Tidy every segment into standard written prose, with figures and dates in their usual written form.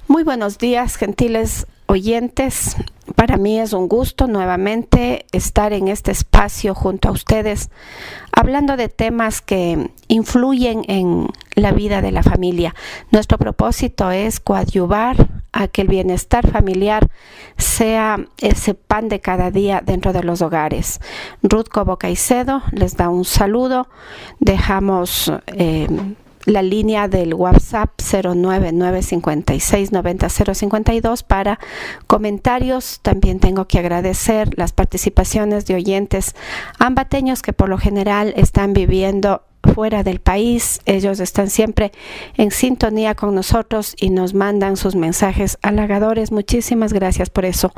Muy buenos días, gentiles oyentes. Para mí es un gusto nuevamente estar en este espacio junto a ustedes, hablando de temas que influyen en la vida de la familia. Nuestro propósito es coadyuvar a que el bienestar familiar sea ese pan de cada día dentro de los hogares. Ruth Cobo Caicedo les da un saludo. Dejamos la línea del WhatsApp 09956900052 para comentarios. También tengo que agradecer las participaciones de oyentes ambateños que por lo general están viviendo fuera del país. Ellos están siempre en sintonía con nosotros y nos mandan sus mensajes halagadores. Muchísimas gracias por eso.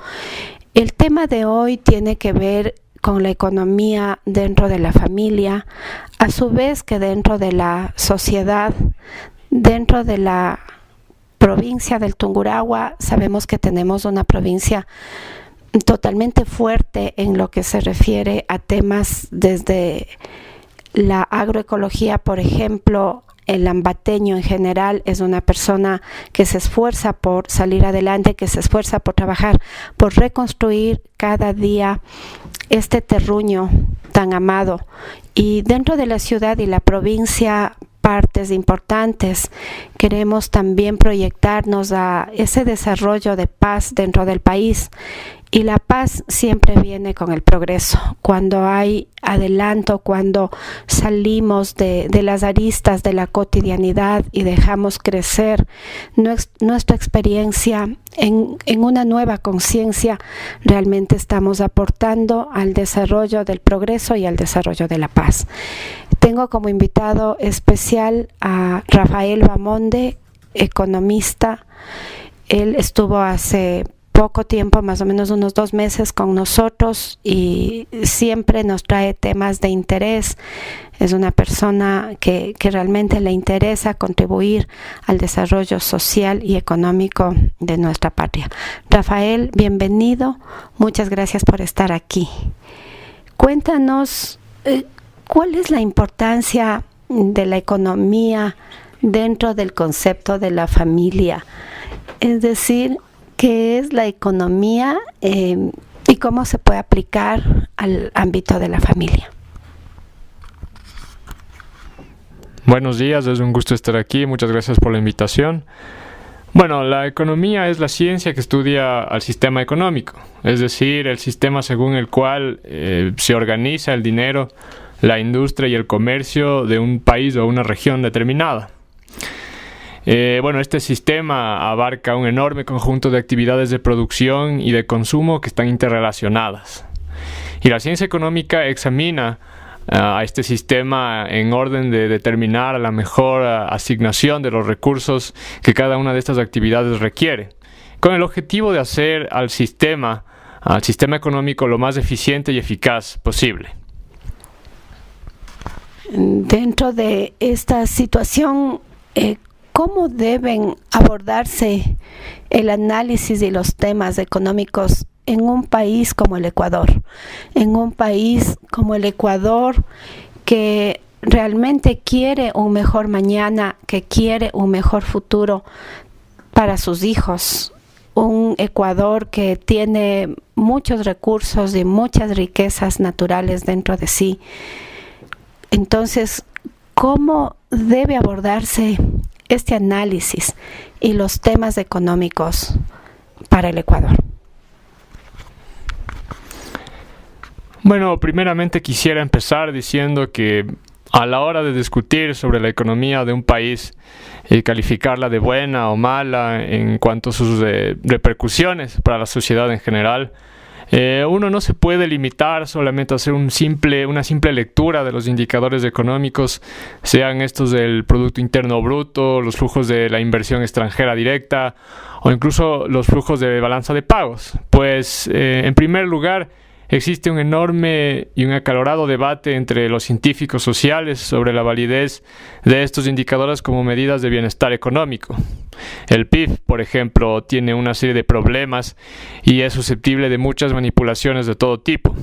El tema de hoy tiene que ver con la economía dentro de la familia, a su vez que dentro de la sociedad, dentro de la provincia del Tungurahua. Sabemos que tenemos una provincia totalmente fuerte en lo que se refiere a temas desde la agroecología, por ejemplo. El ambateño en general es una persona que se esfuerza por salir adelante, que se esfuerza por trabajar, por reconstruir cada día este terruño tan amado. Y dentro de la ciudad y la provincia, partes importantes, queremos también proyectarnos a ese desarrollo de paz dentro del país. Y la paz siempre viene con el progreso. Cuando hay adelanto, cuando salimos de las aristas de la cotidianidad y dejamos crecer nuestra experiencia en una nueva conciencia, realmente estamos aportando al desarrollo del progreso y al desarrollo de la paz. Tengo como invitado especial a Rafael Bamonde, economista. Él estuvo hace poco tiempo, más o menos unos 2 meses con nosotros, y siempre nos trae temas de interés. Es una persona que realmente le interesa contribuir al desarrollo social y económico de nuestra patria. Rafael, bienvenido. Muchas gracias por estar aquí. Cuéntanos, ¿cuál es la importancia de la economía dentro del concepto de la familia? Es decir, ¿qué es la economía y cómo se puede aplicar al ámbito de la familia? Buenos días, es un gusto estar aquí. Muchas gracias por la invitación. Bueno, la economía es la ciencia que estudia al sistema económico, es decir, el sistema según el cual se organiza el dinero, la industria y el comercio de un país o una región determinada. Este sistema abarca un enorme conjunto de actividades de producción y de consumo que están interrelacionadas. Y la ciencia económica examina a este sistema en orden de determinar la mejor asignación de los recursos que cada una de estas actividades requiere, con el objetivo de hacer al sistema económico lo más eficiente y eficaz posible. Dentro de esta situación, ¿cómo deben abordarse el análisis y los temas económicos en un país como el Ecuador? En un país como el Ecuador que realmente quiere un mejor mañana, que quiere un mejor futuro para sus hijos. Un Ecuador que tiene muchos recursos y muchas riquezas naturales dentro de sí. Entonces, ¿cómo debe abordarse este análisis y los temas económicos para el Ecuador? Bueno, primeramente quisiera empezar diciendo que a la hora de discutir sobre la economía de un país y calificarla de buena o mala en cuanto a sus repercusiones para la sociedad en general, uno no se puede limitar solamente a hacer una simple lectura de los indicadores económicos, sean estos del Producto Interno Bruto, los flujos de la inversión extranjera directa o incluso los flujos de balanza de pagos. Pues, en primer lugar, existe un enorme y un acalorado debate entre los científicos sociales sobre la validez de estos indicadores como medidas de bienestar económico. El PIB, por ejemplo, tiene una serie de problemas y es susceptible de muchas manipulaciones de todo tipo.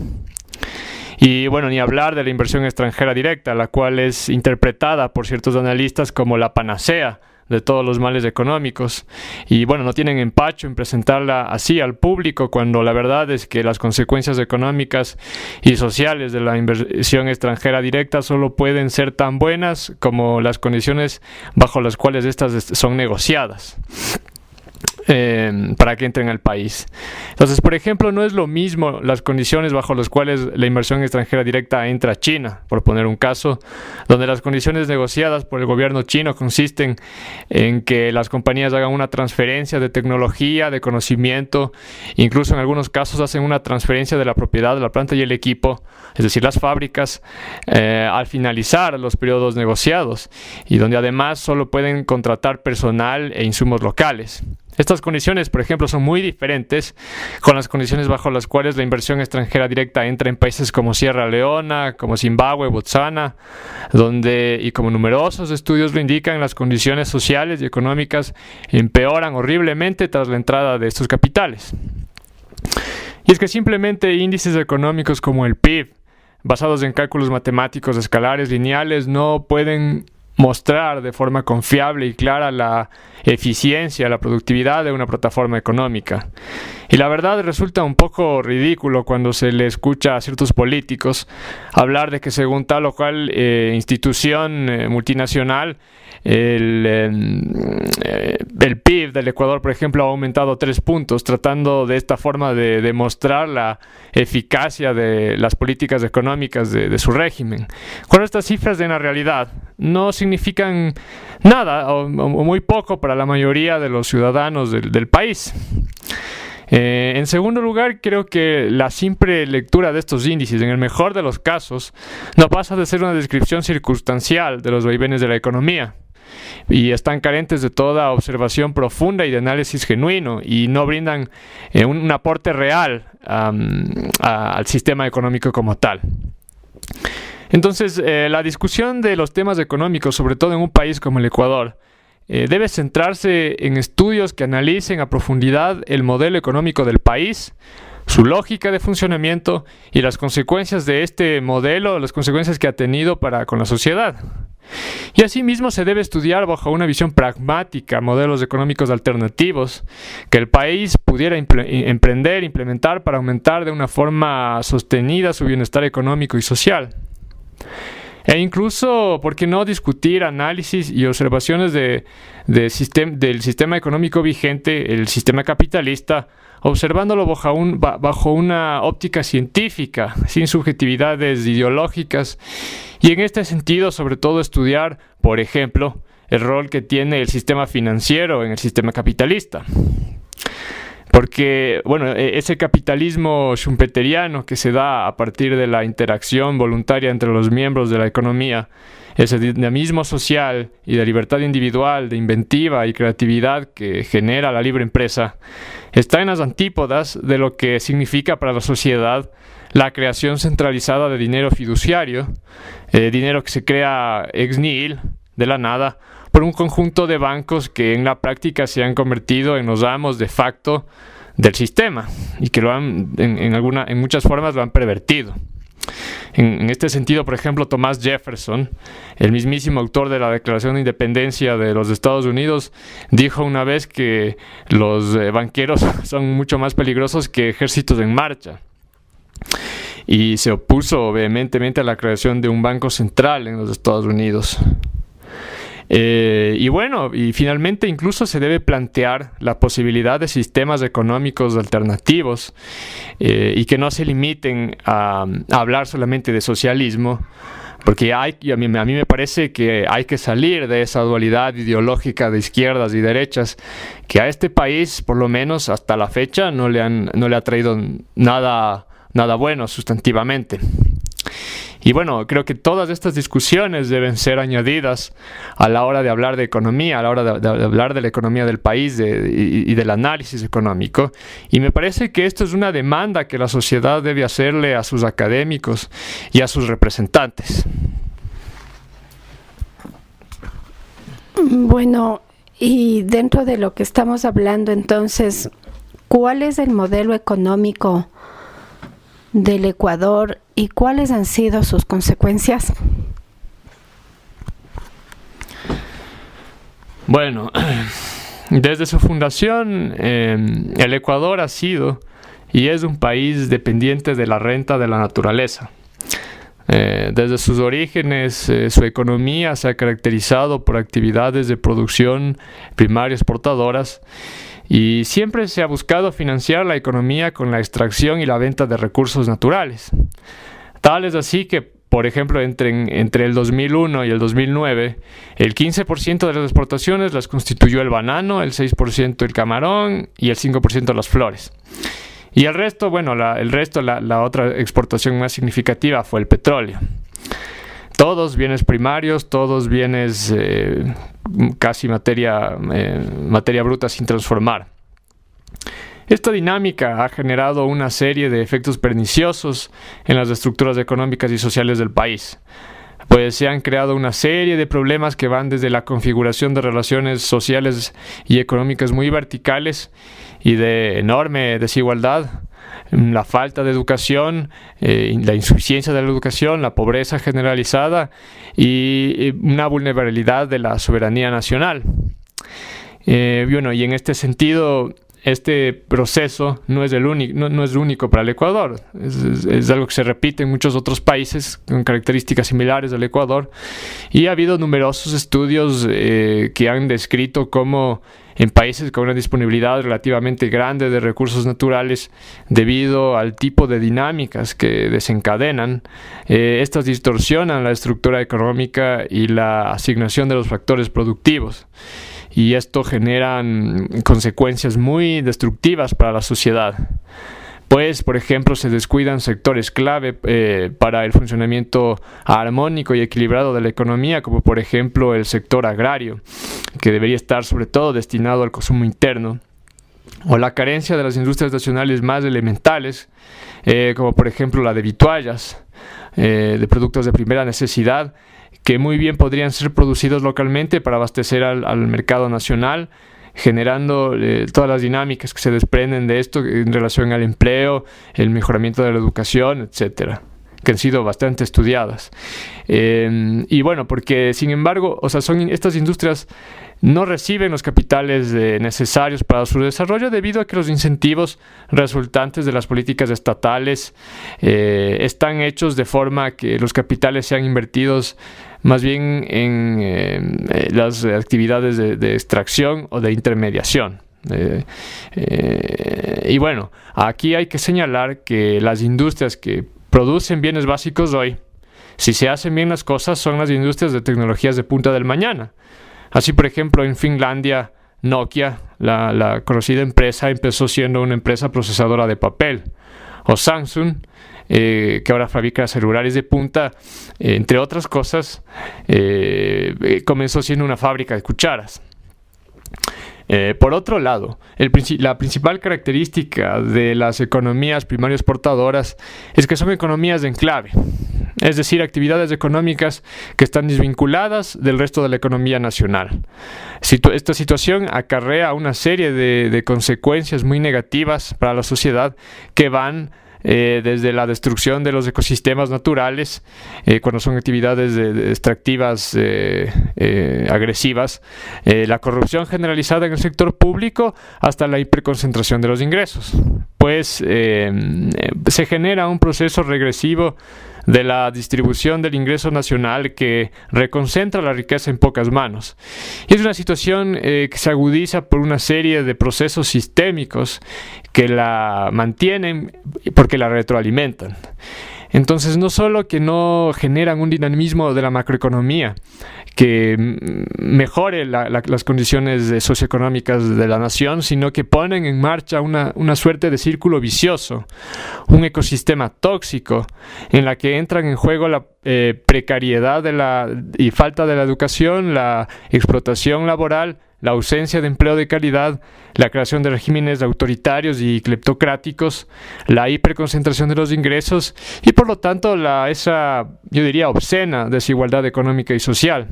Y bueno, ni hablar de la inversión extranjera directa, la cual es interpretada por ciertos analistas como la panacea de todos los males económicos. Y bueno, no tienen empacho en presentarla así al público, cuando la verdad es que las consecuencias económicas y sociales de la inversión extranjera directa solo pueden ser tan buenas como las condiciones bajo las cuales estas son negociadas. Para que entren al país. Entonces, por ejemplo, no es lo mismo las condiciones bajo las cuales la inversión extranjera directa entra a China, por poner un caso, donde las condiciones negociadas por el gobierno chino consisten en que las compañías hagan una transferencia de tecnología, de conocimiento, incluso en algunos casos hacen una transferencia de la propiedad de la planta y el equipo, es decir, las fábricas, al finalizar los periodos negociados, y donde además solo pueden contratar personal e insumos locales. Estas condiciones, por ejemplo, son muy diferentes con las condiciones bajo las cuales la inversión extranjera directa entra en países como Sierra Leona, como Zimbabue, Botswana, donde, y como numerosos estudios lo indican, las condiciones sociales y económicas empeoran horriblemente tras la entrada de estos capitales. Y es que simplemente índices económicos como el PIB, basados en cálculos matemáticos escalares lineales, no pueden mostrar de forma confiable y clara la eficiencia, la productividad de una plataforma económica. Y la verdad resulta un poco ridículo cuando se le escucha a ciertos políticos hablar de que según tal o cual institución multinacional, el PIB del Ecuador, por ejemplo, ha aumentado 3 puntos, tratando de esta forma de demostrar la eficacia de las políticas económicas de su régimen. Cuando estas cifras en la realidad no significan nada o muy poco para la mayoría de los ciudadanos del país. En segundo lugar, creo que la simple lectura de estos índices, en el mejor de los casos, no pasa de ser una descripción circunstancial de los vaivenes de la economía, y están carentes de toda observación profunda y de análisis genuino, y no brindan un aporte real al sistema económico como tal. Entonces, la discusión de los temas económicos, sobre todo en un país como el Ecuador, debe centrarse en estudios que analicen a profundidad el modelo económico del país, su lógica de funcionamiento y las consecuencias de este modelo, las consecuencias que ha tenido con la sociedad. Y asimismo se debe estudiar bajo una visión pragmática modelos económicos alternativos que el país pudiera implementar para aumentar de una forma sostenida su bienestar económico y social. E incluso, ¿por qué no discutir análisis y observaciones del sistema económico vigente, el sistema capitalista, observándolo bajo una óptica científica, sin subjetividades ideológicas, y en este sentido, sobre todo, estudiar, por ejemplo, el rol que tiene el sistema financiero en el sistema capitalista? Porque, bueno, ese capitalismo schumpeteriano que se da a partir de la interacción voluntaria entre los miembros de la economía, ese dinamismo social y de libertad individual, de inventiva y creatividad que genera la libre empresa, está en las antípodas de lo que significa para la sociedad la creación centralizada de dinero fiduciario, dinero que se crea ex nihil, de la nada, por un conjunto de bancos que en la práctica se han convertido en los amos de facto del sistema y que en muchas formas lo han pervertido. En este sentido, por ejemplo, Thomas Jefferson, el mismísimo autor de la Declaración de Independencia de los Estados Unidos, dijo una vez que los banqueros son mucho más peligrosos que ejércitos en marcha. Y se opuso vehementemente a la creación de un banco central en los Estados Unidos. Y bueno, y finalmente incluso se debe plantear la posibilidad de sistemas económicos alternativos y que no se limiten a hablar solamente de socialismo, porque a mí me parece que hay que salir de esa dualidad ideológica de izquierdas y derechas que a este país, por lo menos hasta la fecha, no le ha traído nada bueno sustantivamente. Y bueno, creo que todas estas discusiones deben ser añadidas a la hora de hablar de economía, a la hora de hablar de la economía del país y del análisis económico. Y me parece que esto es una demanda que la sociedad debe hacerle a sus académicos y a sus representantes. Bueno, y dentro de lo que estamos hablando entonces, ¿cuál es el modelo económico del Ecuador y cuáles han sido sus consecuencias? Bueno, desde su fundación, el Ecuador ha sido y es un país dependiente de la renta de la naturaleza. Desde sus orígenes, su economía se ha caracterizado por actividades de producción primaria exportadoras y siempre se ha buscado financiar la economía con la extracción y la venta de recursos naturales. Tal es así que, por ejemplo, entre el 2001 y el 2009, el 15% de las exportaciones las constituyó el banano, el 6% el camarón y el 5% las flores. Y el resto, bueno, la otra exportación más significativa fue el petróleo. Todos bienes primarios, todos bienes casi materia bruta sin transformar. Esta dinámica ha generado una serie de efectos perniciosos en las estructuras económicas y sociales del país. Pues se han creado una serie de problemas que van desde la configuración de relaciones sociales y económicas muy verticales y de enorme desigualdad, la falta de educación, la insuficiencia de la educación, la pobreza generalizada y una vulnerabilidad de la soberanía nacional. Bueno, y en este sentido, este proceso no es único para el Ecuador. Es algo que se repite en muchos otros países con características similares al Ecuador. Y ha habido numerosos estudios que han descrito cómo en países con una disponibilidad relativamente grande de recursos naturales, debido al tipo de dinámicas que desencadenan, estas distorsionan la estructura económica y la asignación de los factores productivos. Y esto genera consecuencias muy destructivas para la sociedad. Pues, por ejemplo, se descuidan sectores clave para el funcionamiento armónico y equilibrado de la economía, como por ejemplo el sector agrario, que debería estar sobre todo destinado al consumo interno, o la carencia de las industrias nacionales más elementales, como por ejemplo la de vituallas, de productos de primera necesidad, que muy bien podrían ser producidos localmente para abastecer al mercado nacional, generando todas las dinámicas que se desprenden de esto en relación al empleo, el mejoramiento de la educación, etcétera, que han sido bastante estudiadas. Y bueno, porque sin embargo, estas industrias no reciben los capitales necesarios para su desarrollo debido a que los incentivos resultantes de las políticas estatales están hechos de forma que los capitales sean invertidos más bien en las actividades de extracción o de intermediación. Y bueno, aquí hay que señalar que las industrias que producen bienes básicos hoy, si se hacen bien las cosas, son las industrias de tecnologías de punta del mañana. Así, por ejemplo, en Finlandia, Nokia, la conocida empresa, empezó siendo una empresa procesadora de papel. O Samsung, que ahora fabrica celulares de punta, entre otras cosas, comenzó siendo una fábrica de cucharas. Por otro lado, la principal característica de las economías primarias exportadoras es que son economías de enclave, es decir, actividades económicas que están desvinculadas del resto de la economía nacional. Esta situación acarrea una serie de consecuencias muy negativas para la sociedad que van desde la destrucción de los ecosistemas naturales, cuando son actividades extractivas agresivas, la corrupción generalizada en el sector público, hasta la hiperconcentración de los ingresos. Pues se genera un proceso regresivo de la distribución del ingreso nacional que reconcentra la riqueza en pocas manos. Y es una situación que se agudiza por una serie de procesos sistémicos que la mantienen porque la retroalimentan. Entonces, no solo que no generan un dinamismo de la macroeconomía que mejore las condiciones socioeconómicas de la nación, sino que ponen en marcha una suerte de círculo vicioso, un ecosistema tóxico en la que entran en juego la precariedad y falta de la educación, la explotación laboral, la ausencia de empleo de calidad, la creación de regímenes autoritarios y cleptocráticos, la hiperconcentración de los ingresos y por lo tanto esa, yo diría, obscena desigualdad económica y social.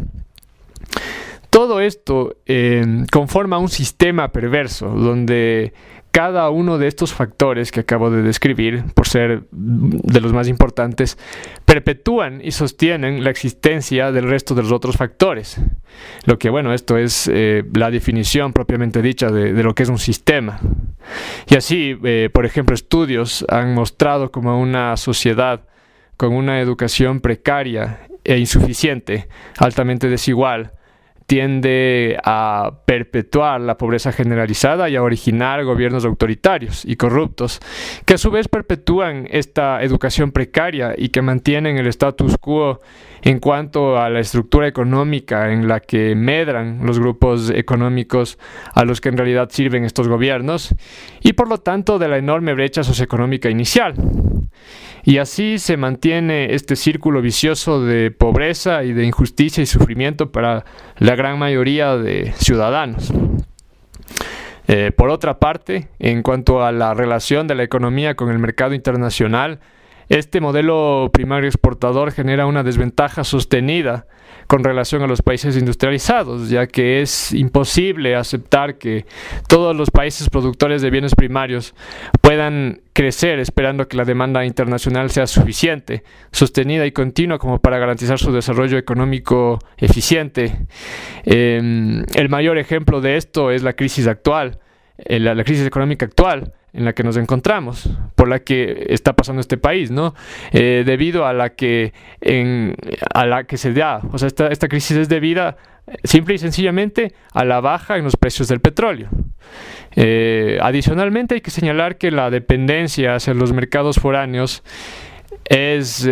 todo esto conforma un sistema perverso donde cada uno de estos factores que acabo de describir, por ser de los más importantes, perpetúan y sostienen la existencia del resto de los otros factores. Lo que, bueno, esto es la definición propiamente dicha de lo que es un sistema. Y así, por ejemplo, estudios han mostrado como una sociedad con una educación precaria e insuficiente, altamente desigual, tiende a perpetuar la pobreza generalizada y a originar gobiernos autoritarios y corruptos, que a su vez perpetúan esta educación precaria y que mantienen el status quo en cuanto a la estructura económica en la que medran los grupos económicos a los que en realidad sirven estos gobiernos, y por lo tanto de la enorme brecha socioeconómica inicial. Y así se mantiene este círculo vicioso de pobreza y de injusticia y sufrimiento para la gran mayoría de ciudadanos. Por otra parte, en cuanto a la relación de la economía con el mercado internacional, este modelo primario exportador genera una desventaja sostenida con relación a los países industrializados, ya que es imposible aceptar que todos los países productores de bienes primarios puedan crecer esperando que la demanda internacional sea suficiente, sostenida y continua como para garantizar su desarrollo económico eficiente. El mayor ejemplo de esto es la crisis actual, la crisis económica actual en la que nos encontramos, por la que está pasando este país, ¿no? Debido a la que se da, o sea, esta crisis es debida simple y sencillamente a la baja en los precios del petróleo. Adicionalmente hay que señalar que la dependencia hacia los mercados foráneos es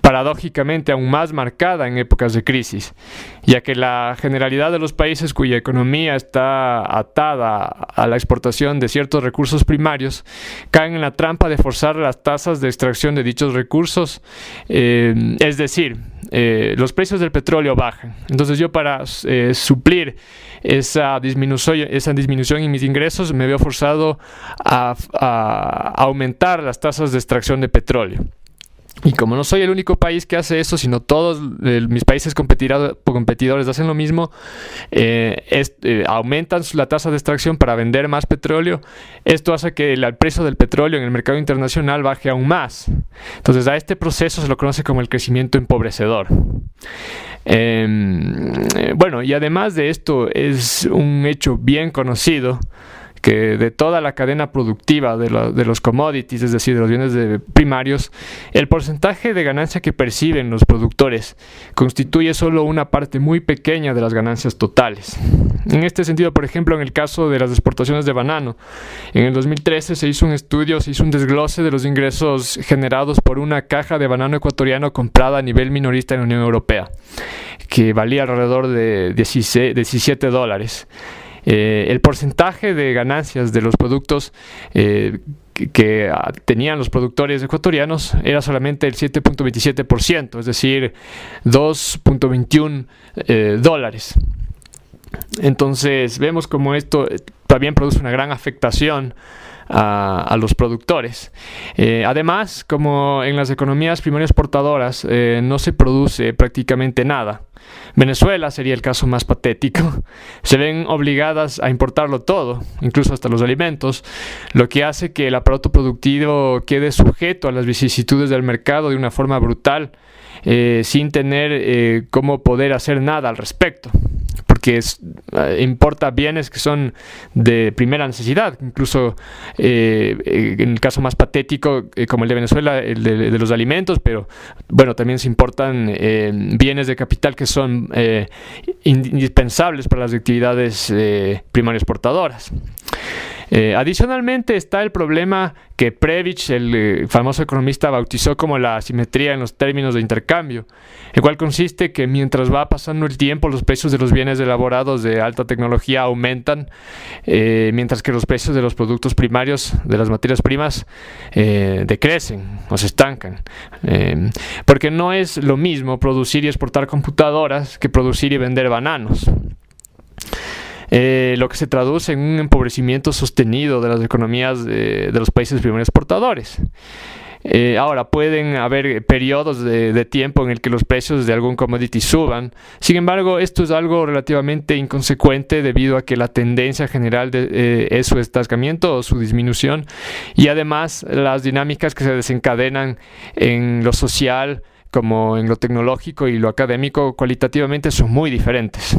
paradójicamente aún más marcada en épocas de crisis, ya que la generalidad de los países cuya economía está atada a la exportación de ciertos recursos primarios caen en la trampa de forzar las tasas de extracción de dichos recursos, es decir, los precios del petróleo bajan. Entonces yo para suplir esa disminución en mis ingresos me veo forzado a aumentar las tasas de extracción de petróleo. Y como no soy el único país que hace eso, sino todos mis países competidores hacen lo mismo, aumentan la tasa de extracción para vender más petróleo. Esto hace que el precio del petróleo en el mercado internacional baje aún más. Entonces a este proceso se lo conoce como el crecimiento empobrecedor. Bueno, y además de esto es un hecho bien conocido que de toda la cadena productiva de los commodities, es decir, de los bienes primarios, el porcentaje de ganancia que perciben los productores constituye solo una parte muy pequeña de las ganancias totales. En este sentido, por ejemplo, en el caso de las exportaciones de banano, en el 2013 se hizo un desglose de los ingresos generados por una caja de banano ecuatoriano comprada a nivel minorista en la Unión Europea, que valía alrededor de $17. El porcentaje de ganancias de los productos que tenían los productores ecuatorianos era solamente el 7.27%, es decir, $2.21. Entonces vemos como esto también produce una gran afectación a los productores. Además, como en las economías primarias exportadoras no se produce prácticamente nada, Venezuela sería el caso más patético. Se ven obligadas a importarlo todo, incluso hasta los alimentos, lo que hace que el aparato productivo quede sujeto a las vicisitudes del mercado de una forma brutal, sin tener cómo poder hacer nada al respecto, porque importa bienes que son de primera necesidad, incluso en el caso más patético como el de Venezuela, el de los alimentos, pero bueno, también se importan bienes de capital que son indispensables para las actividades primarias exportadoras. Adicionalmente está el problema que Prebisch, el famoso economista, bautizó como la asimetría en los términos de intercambio, el cual consiste que mientras va pasando el tiempo los precios de los bienes elaborados de alta tecnología aumentan, mientras que los precios de los productos primarios, de las materias primas, decrecen o se estancan, porque no es lo mismo producir y exportar computadoras que producir y vender bananos. Lo que se traduce en un empobrecimiento sostenido de las economías de los países primeros exportadores. Ahora, pueden haber periodos de tiempo en el que los precios de algún commodity suban. Sin embargo, esto es algo relativamente inconsecuente debido a que la tendencia general es su estancamiento o su disminución, y además las dinámicas que se desencadenan en lo social como en lo tecnológico y lo académico cualitativamente son muy diferentes.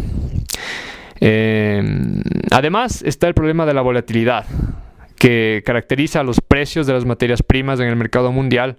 Además está el problema de la volatilidad, que caracteriza a los precios de las materias primas en el mercado mundial,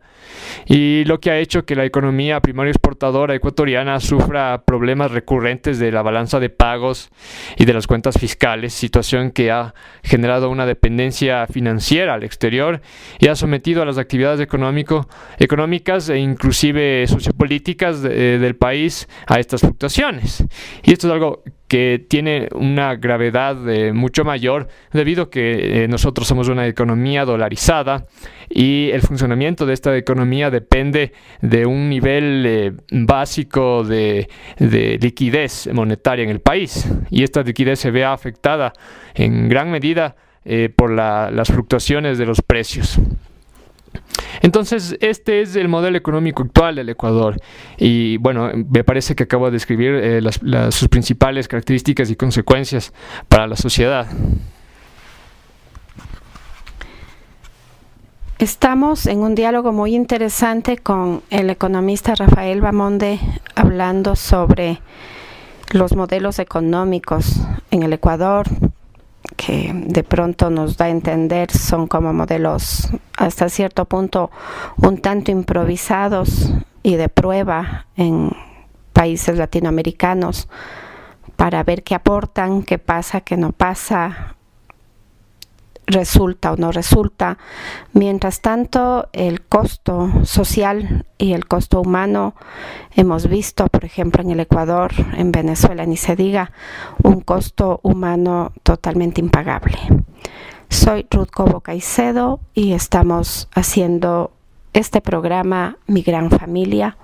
y lo que ha hecho que la economía primaria exportadora ecuatoriana sufra problemas recurrentes de la balanza de pagos y de las cuentas fiscales, situación que ha generado una dependencia financiera al exterior y ha sometido a las actividades económicas e inclusive sociopolíticas del país a estas fluctuaciones. Y esto es algo que tiene una gravedad mucho mayor debido a que nosotros somos una economía dolarizada y el funcionamiento de esta economía depende de un nivel básico de liquidez monetaria en el país, y esta liquidez se ve afectada en gran medida por las fluctuaciones de los precios. Entonces, este es el modelo económico actual del Ecuador, y bueno, me parece que acabo de describir sus principales características y consecuencias para la sociedad. Estamos en un diálogo muy interesante con el economista Rafael Bamonde, hablando sobre los modelos económicos en el Ecuador, que de pronto nos da a entender son como modelos hasta cierto punto un tanto improvisados y de prueba en países latinoamericanos para ver qué aportan, qué pasa, qué no pasa, resulta o no resulta. Mientras tanto, el costo social y el costo humano, hemos visto, por ejemplo, en el Ecuador, en Venezuela, ni se diga, un costo humano totalmente impagable. Soy Ruth Cobo Caicedo y estamos haciendo este programa Mi Gran Familia.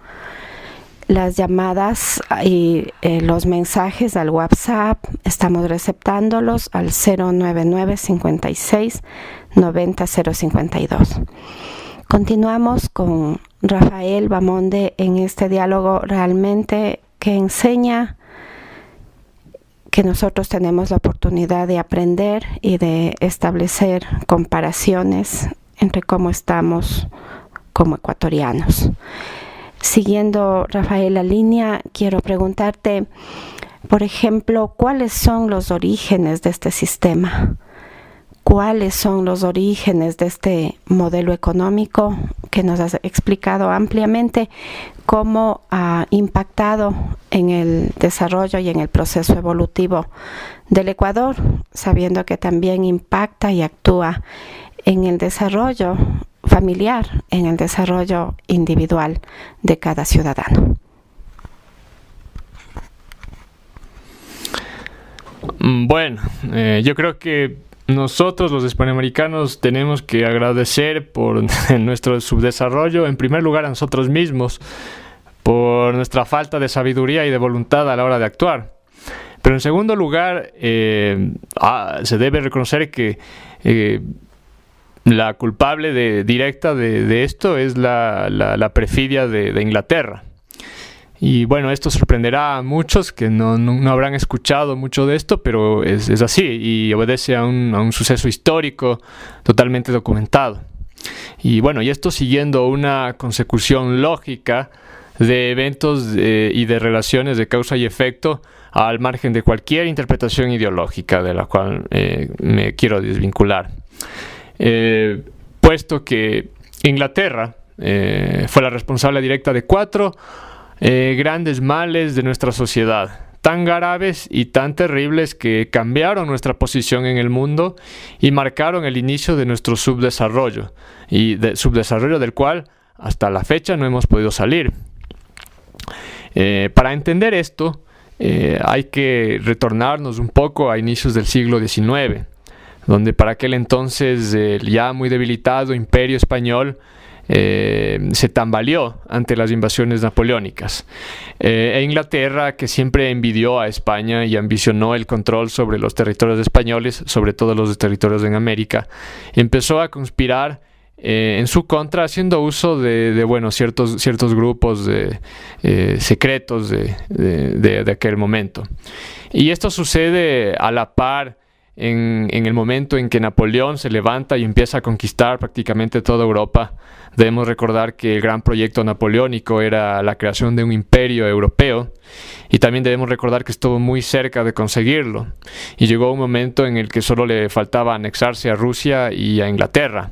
Las llamadas y los mensajes al WhatsApp estamos receptándolos al 099 56 90 052. Continuamos con Rafael Bamonde en este diálogo realmente que enseña que nosotros tenemos la oportunidad de aprender y de establecer comparaciones entre cómo estamos como ecuatorianos. Siguiendo, Rafael, la línea, quiero preguntarte, por ejemplo, ¿cuáles son los orígenes de este sistema? ¿Cuáles son los orígenes de este modelo económico que nos has explicado ampliamente cómo ha impactado en el desarrollo y en el proceso evolutivo del Ecuador, sabiendo que también impacta y actúa en el desarrollo familiar, en el desarrollo individual de cada ciudadano? Bueno, yo creo que nosotros los hispanoamericanos tenemos que agradecer por nuestro subdesarrollo, en primer lugar a nosotros mismos, por nuestra falta de sabiduría y de voluntad a la hora de actuar. Pero en segundo lugar, se debe reconocer que la culpable directa de esto es la perfidia de Inglaterra. Y bueno, esto sorprenderá a muchos que no habrán escuchado mucho de esto, pero es así y obedece a un suceso histórico totalmente documentado. Y bueno, y esto siguiendo una consecución lógica de eventos y de relaciones de causa y efecto al margen de cualquier interpretación ideológica de la cual me quiero desvincular. Puesto que Inglaterra fue la responsable directa de 4 grandes males de nuestra sociedad, tan graves y tan terribles que cambiaron nuestra posición en el mundo y marcaron el inicio de nuestro subdesarrollo, subdesarrollo del cual hasta la fecha no hemos podido salir. Para entender esto, hay que retornarnos un poco a inicios del siglo XIX, donde para aquel entonces ya muy debilitado Imperio Español se tambaleó ante las invasiones napoleónicas. Inglaterra, que siempre envidió a España y ambicionó el control sobre los territorios españoles, sobre todo los territorios en América, empezó a conspirar en su contra, haciendo uso de ciertos grupos secretos de aquel momento. Y esto sucede a la par en el momento en que Napoleón se levanta y empieza a conquistar prácticamente toda Europa. Debemos recordar que el gran proyecto napoleónico era la creación de un imperio europeo, y también debemos recordar que estuvo muy cerca de conseguirlo, y llegó un momento en el que solo le faltaba anexarse a Rusia y a Inglaterra,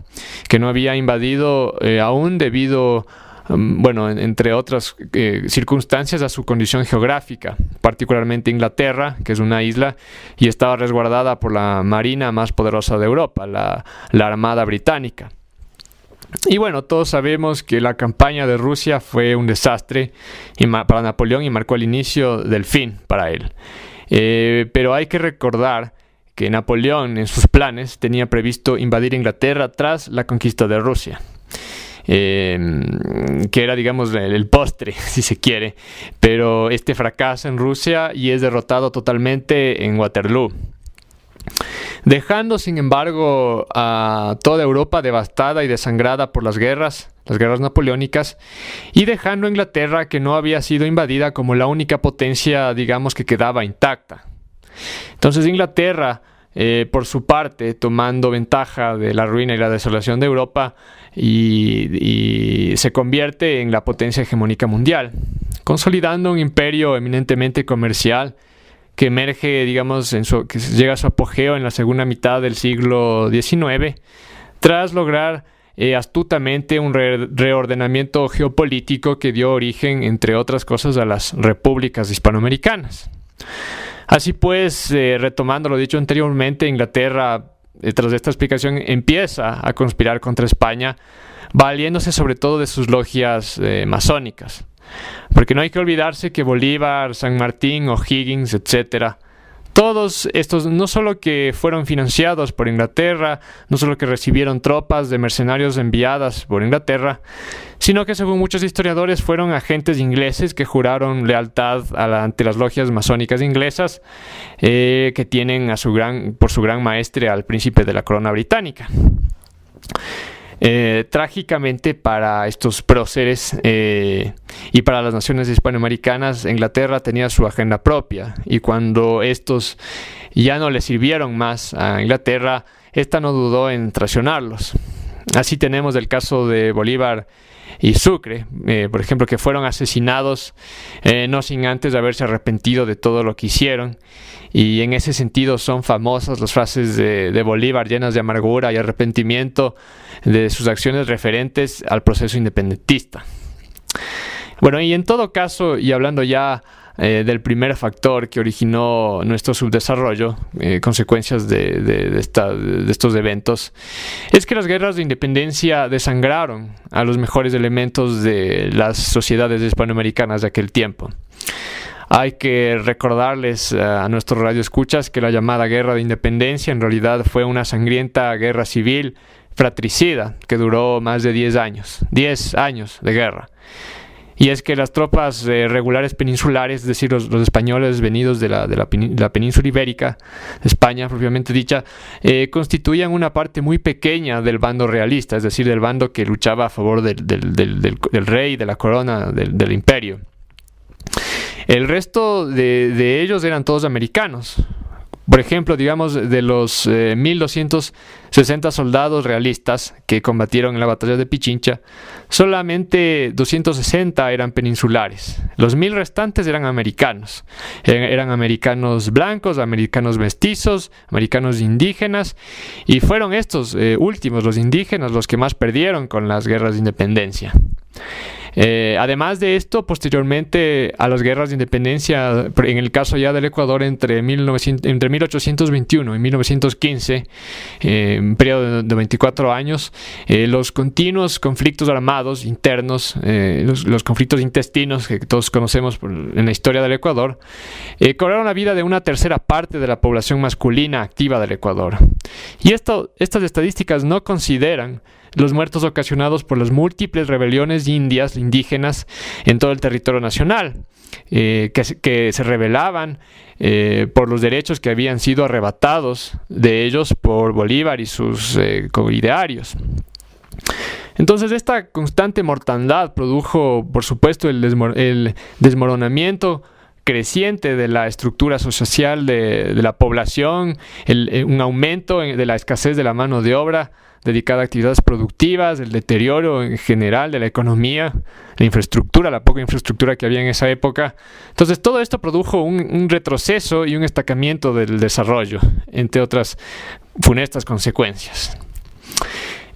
que no había invadido aún debido, entre otras circunstancias, a su condición geográfica, particularmente Inglaterra, que es una isla, y estaba resguardada por la marina más poderosa de Europa, la Armada Británica. Y bueno, todos sabemos que la campaña de Rusia fue un desastre para Napoleón y marcó el inicio del fin para él. Pero hay que recordar que Napoleón en sus planes tenía previsto invadir Inglaterra tras la conquista de Rusia. Que era, digamos, el postre, si se quiere, pero este fracasa en Rusia y es derrotado totalmente en Waterloo, dejando sin embargo a toda Europa devastada y desangrada por las guerras napoleónicas, y dejando a Inglaterra, que no había sido invadida, como la única potencia, digamos, que quedaba intacta. Entonces Inglaterra, por su parte, tomando ventaja de la ruina y la desolación de Europa, y se convierte en la potencia hegemónica mundial, consolidando un imperio eminentemente comercial que emerge, digamos, que llega a su apogeo en la segunda mitad del siglo XIX, tras lograr astutamente un reordenamiento geopolítico que dio origen, entre otras cosas, a las repúblicas hispanoamericanas. Así pues, retomando lo dicho anteriormente, Inglaterra, tras esta explicación, empieza a conspirar contra España, valiéndose sobre todo de sus logias masónicas. Porque no hay que olvidarse que Bolívar, San Martín, O'Higgins, etc., todos estos no solo que fueron financiados por Inglaterra, no solo que recibieron tropas de mercenarios enviadas por Inglaterra, sino que, según muchos historiadores, fueron agentes ingleses que juraron lealtad ante las logias masónicas inglesas, que tienen por su gran maestre al príncipe de la corona británica. Trágicamente para estos próceres y para las naciones hispanoamericanas, Inglaterra tenía su agenda propia, y cuando estos ya no le sirvieron más a Inglaterra, esta no dudó en traicionarlos. Así tenemos el caso de Bolívar y Sucre, por ejemplo, que fueron asesinados no sin antes haberse arrepentido de todo lo que hicieron. Y en ese sentido son famosas las frases de Bolívar, llenas de amargura y arrepentimiento de sus acciones referentes al proceso independentista. Bueno, y en todo caso, y hablando ya del primer factor que originó nuestro subdesarrollo, consecuencias de estos eventos, es que las guerras de independencia desangraron a los mejores elementos de las sociedades hispanoamericanas de aquel tiempo. Hay que recordarles a nuestros radioescuchas que la llamada Guerra de Independencia en realidad fue una sangrienta guerra civil fratricida que duró más de 10 años. 10 años de guerra. Y es que las tropas regulares peninsulares, es decir, los españoles venidos de la península ibérica, de España propiamente dicha, constituían una parte muy pequeña del bando realista, es decir, del bando que luchaba a favor del rey, de la corona, del imperio. El resto de ellos eran todos americanos. Por ejemplo, digamos, de los 1.260 soldados realistas que combatieron en la batalla de Pichincha, solamente 260 eran peninsulares. Los 1.000 restantes eran americanos. Eran americanos blancos, americanos mestizos, americanos indígenas, y fueron estos últimos, los indígenas, los que más perdieron con las guerras de independencia. Además de esto, posteriormente a las guerras de independencia, en el caso ya del Ecuador, entre 1821 y 1915, un periodo de 24 años, los continuos conflictos armados internos, los conflictos intestinos que todos conocemos en la historia del Ecuador, cobraron la vida de una tercera parte de la población masculina activa del Ecuador. Y estas estadísticas no consideran los muertos ocasionados por las múltiples rebeliones indígenas en todo el territorio nacional, que se rebelaban por los derechos que habían sido arrebatados de ellos por Bolívar y sus coidearios. Entonces esta constante mortandad produjo, por supuesto, el desmoronamiento creciente de la estructura social de la población, un aumento de la escasez de la mano de obra dedicada a actividades productivas, el deterioro en general de la economía, la infraestructura, la poca infraestructura que había en esa época. Entonces todo esto produjo un retroceso y un estancamiento del desarrollo, entre otras funestas consecuencias.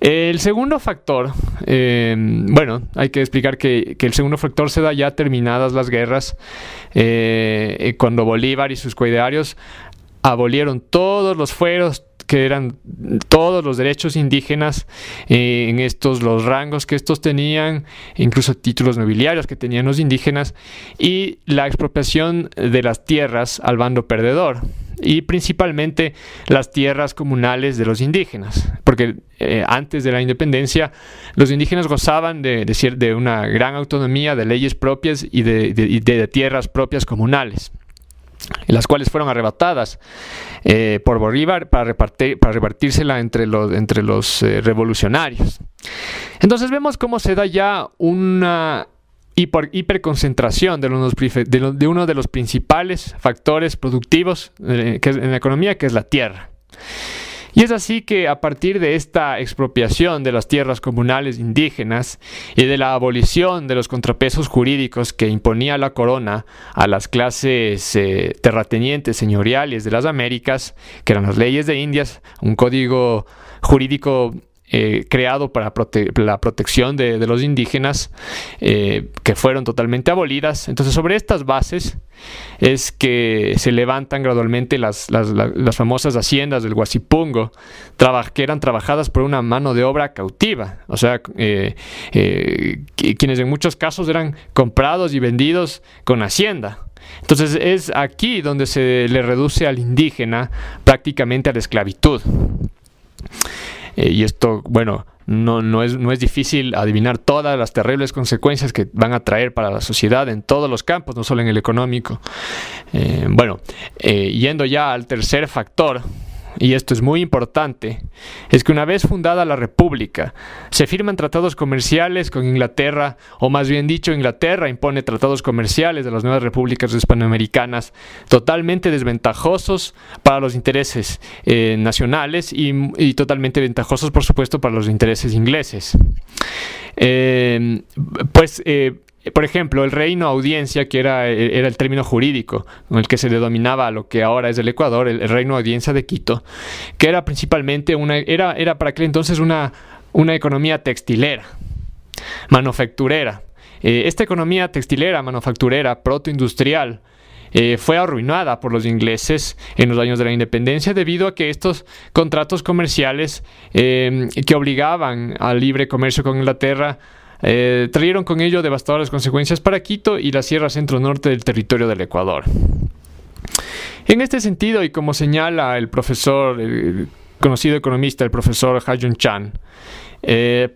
El segundo factor, hay que explicar que el segundo factor se da ya terminadas las guerras, cuando Bolívar y sus coidarios abolieron todos los fueros, que eran todos los derechos indígenas, los rangos que estos tenían, incluso títulos nobiliarios que tenían los indígenas, y la expropiación de las tierras al bando perdedor, y principalmente las tierras comunales de los indígenas, porque antes de la independencia los indígenas gozaban de una gran autonomía, de leyes propias y de tierras propias comunales, las cuales fueron arrebatadas por Bolívar para repartírsela entre los revolucionarios. Entonces vemos cómo se da ya una hiperconcentración de uno de los principales factores productivos en la economía, que es la tierra. Y es así que a partir de esta expropiación de las tierras comunales indígenas y de la abolición de los contrapesos jurídicos que imponía la corona a las clases terratenientes señoriales de las Américas, que eran las leyes de Indias, un código jurídico creado para la protección de los indígenas, que fueron totalmente abolidas. Entonces, sobre estas bases es que se levantan gradualmente las famosas haciendas del Guasipungo, que eran trabajadas por una mano de obra cautiva, o sea, quienes en muchos casos eran comprados y vendidos con hacienda. Entonces es aquí donde se le reduce al indígena prácticamente a la esclavitud. Y esto, no es difícil adivinar todas las terribles consecuencias que van a traer para la sociedad en todos los campos, no solo en el económico. Yendo ya al tercer factor, y esto es muy importante, es que una vez fundada la República, se firman tratados comerciales con Inglaterra, o más bien dicho, Inglaterra impone tratados comerciales de las nuevas repúblicas hispanoamericanas totalmente desventajosos para los intereses nacionales y totalmente ventajosos, por supuesto, para los intereses ingleses. Por ejemplo, el reino audiencia, que era el término jurídico con el que se denominaba lo que ahora es el Ecuador, el reino audiencia de Quito, que era principalmente era para aquel entonces una economía textilera, manufacturera. Esta economía textilera, manufacturera, protoindustrial, fue arruinada por los ingleses en los años de la independencia debido a que estos contratos comerciales que obligaban al libre comercio con Inglaterra trajeron con ello devastadoras consecuencias para Quito y la sierra centro-norte del territorio del Ecuador. En este sentido, y como señala el conocido economista, el profesor Ha-Joon Chang,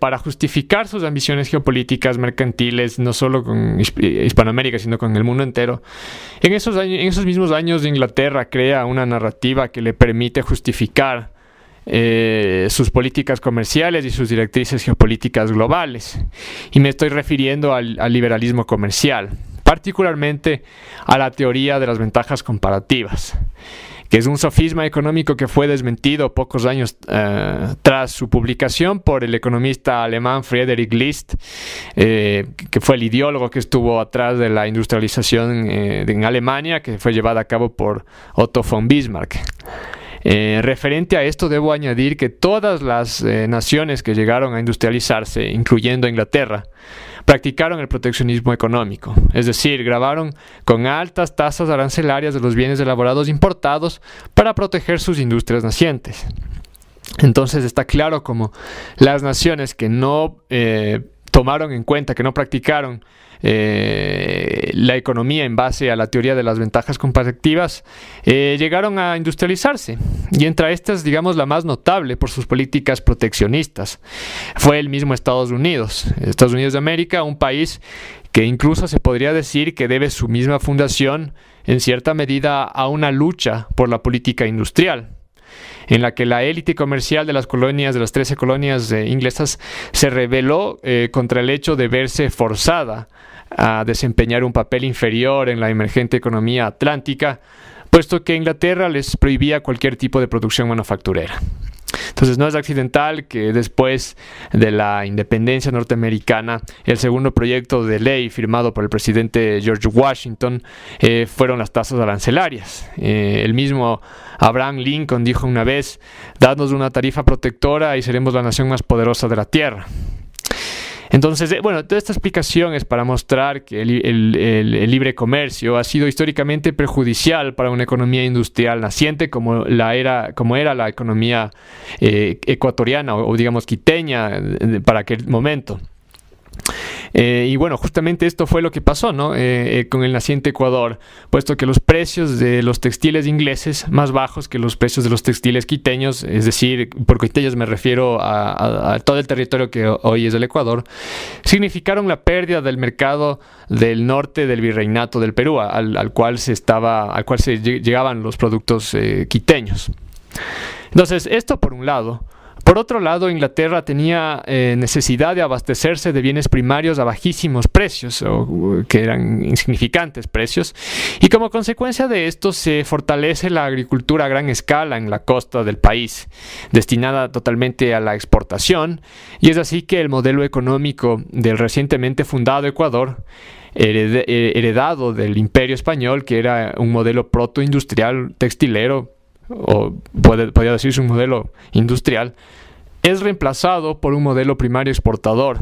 para justificar sus ambiciones geopolíticas mercantiles, no solo con Hispanoamérica, sino con el mundo entero, en esos mismos años Inglaterra crea una narrativa que le permite justificar sus políticas comerciales y sus directrices geopolíticas globales. Y me estoy refiriendo al liberalismo comercial, particularmente a la teoría de las ventajas comparativas, que es un sofisma económico que fue desmentido pocos años tras su publicación por el economista alemán Friedrich List, que fue el ideólogo que estuvo atrás de la industrialización en Alemania, que fue llevada a cabo por Otto von Bismarck. Referente a esto, debo añadir que todas las naciones que llegaron a industrializarse, incluyendo Inglaterra, practicaron el proteccionismo económico, es decir, gravaron con altas tasas arancelarias de los bienes elaborados importados para proteger sus industrias nacientes. Entonces está claro como las naciones que no tomaron en cuenta, que no practicaron la economía en base a la teoría de las ventajas comparativas, llegaron a industrializarse, y entre estas, digamos, la más notable por sus políticas proteccionistas fue el mismo Estados Unidos de América, un país que incluso se podría decir que debe su misma fundación en cierta medida a una lucha por la política industrial. en la que la élite comercial de las colonias, de las 13 colonias inglesas, se rebeló contra el hecho de verse forzada a desempeñar un papel inferior en la emergente economía atlántica, puesto que Inglaterra les prohibía cualquier tipo de producción manufacturera. Entonces no es accidental que después de la independencia norteamericana, el segundo proyecto de ley firmado por el presidente George Washington fueron las tasas arancelarias. El mismo Abraham Lincoln dijo una vez: "Dadnos una tarifa protectora y seremos la nación más poderosa de la tierra". Entonces, toda esta explicación es para mostrar que el libre comercio ha sido históricamente perjudicial para una economía industrial naciente como era la economía ecuatoriana o digamos quiteña para aquel momento. Justamente esto fue lo que pasó, ¿no? Con el naciente Ecuador, puesto que los precios de los textiles ingleses más bajos que los precios de los textiles quiteños, es decir, por quiteños me refiero a todo el territorio que hoy es el Ecuador, significaron la pérdida del mercado del norte del virreinato del Perú, al cual se llegaban los productos quiteños. Entonces, esto por un lado. Por otro lado, Inglaterra tenía necesidad de abastecerse de bienes primarios a bajísimos precios, o que eran insignificantes precios, y como consecuencia de esto se fortalece la agricultura a gran escala en la costa del país, destinada totalmente a la exportación, y es así que el modelo económico del recientemente fundado Ecuador, heredado del Imperio Español, que era un modelo protoindustrial textilero, o podría decirse un modelo industrial, es reemplazado por un modelo primario exportador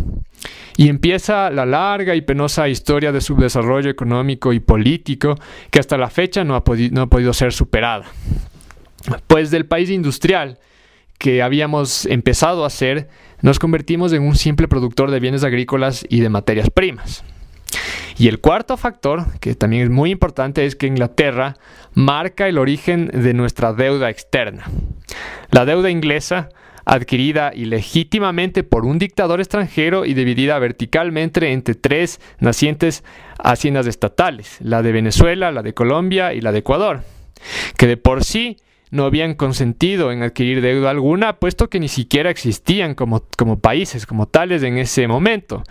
y empieza la larga y penosa historia de subdesarrollo económico y político que hasta la fecha no ha podido ser superada. Pues del país industrial que habíamos empezado a ser, nos convertimos en un simple productor de bienes agrícolas y de materias primas. Y el cuarto factor, que también es muy importante, es que Inglaterra marca el origen de nuestra deuda externa. La deuda inglesa, adquirida ilegítimamente por un dictador extranjero y dividida verticalmente entre 3 nacientes haciendas estatales, la de Venezuela, la de Colombia y la de Ecuador, que de por sí no habían consentido en adquirir deuda alguna, puesto que ni siquiera existían como países, como tales en ese momento.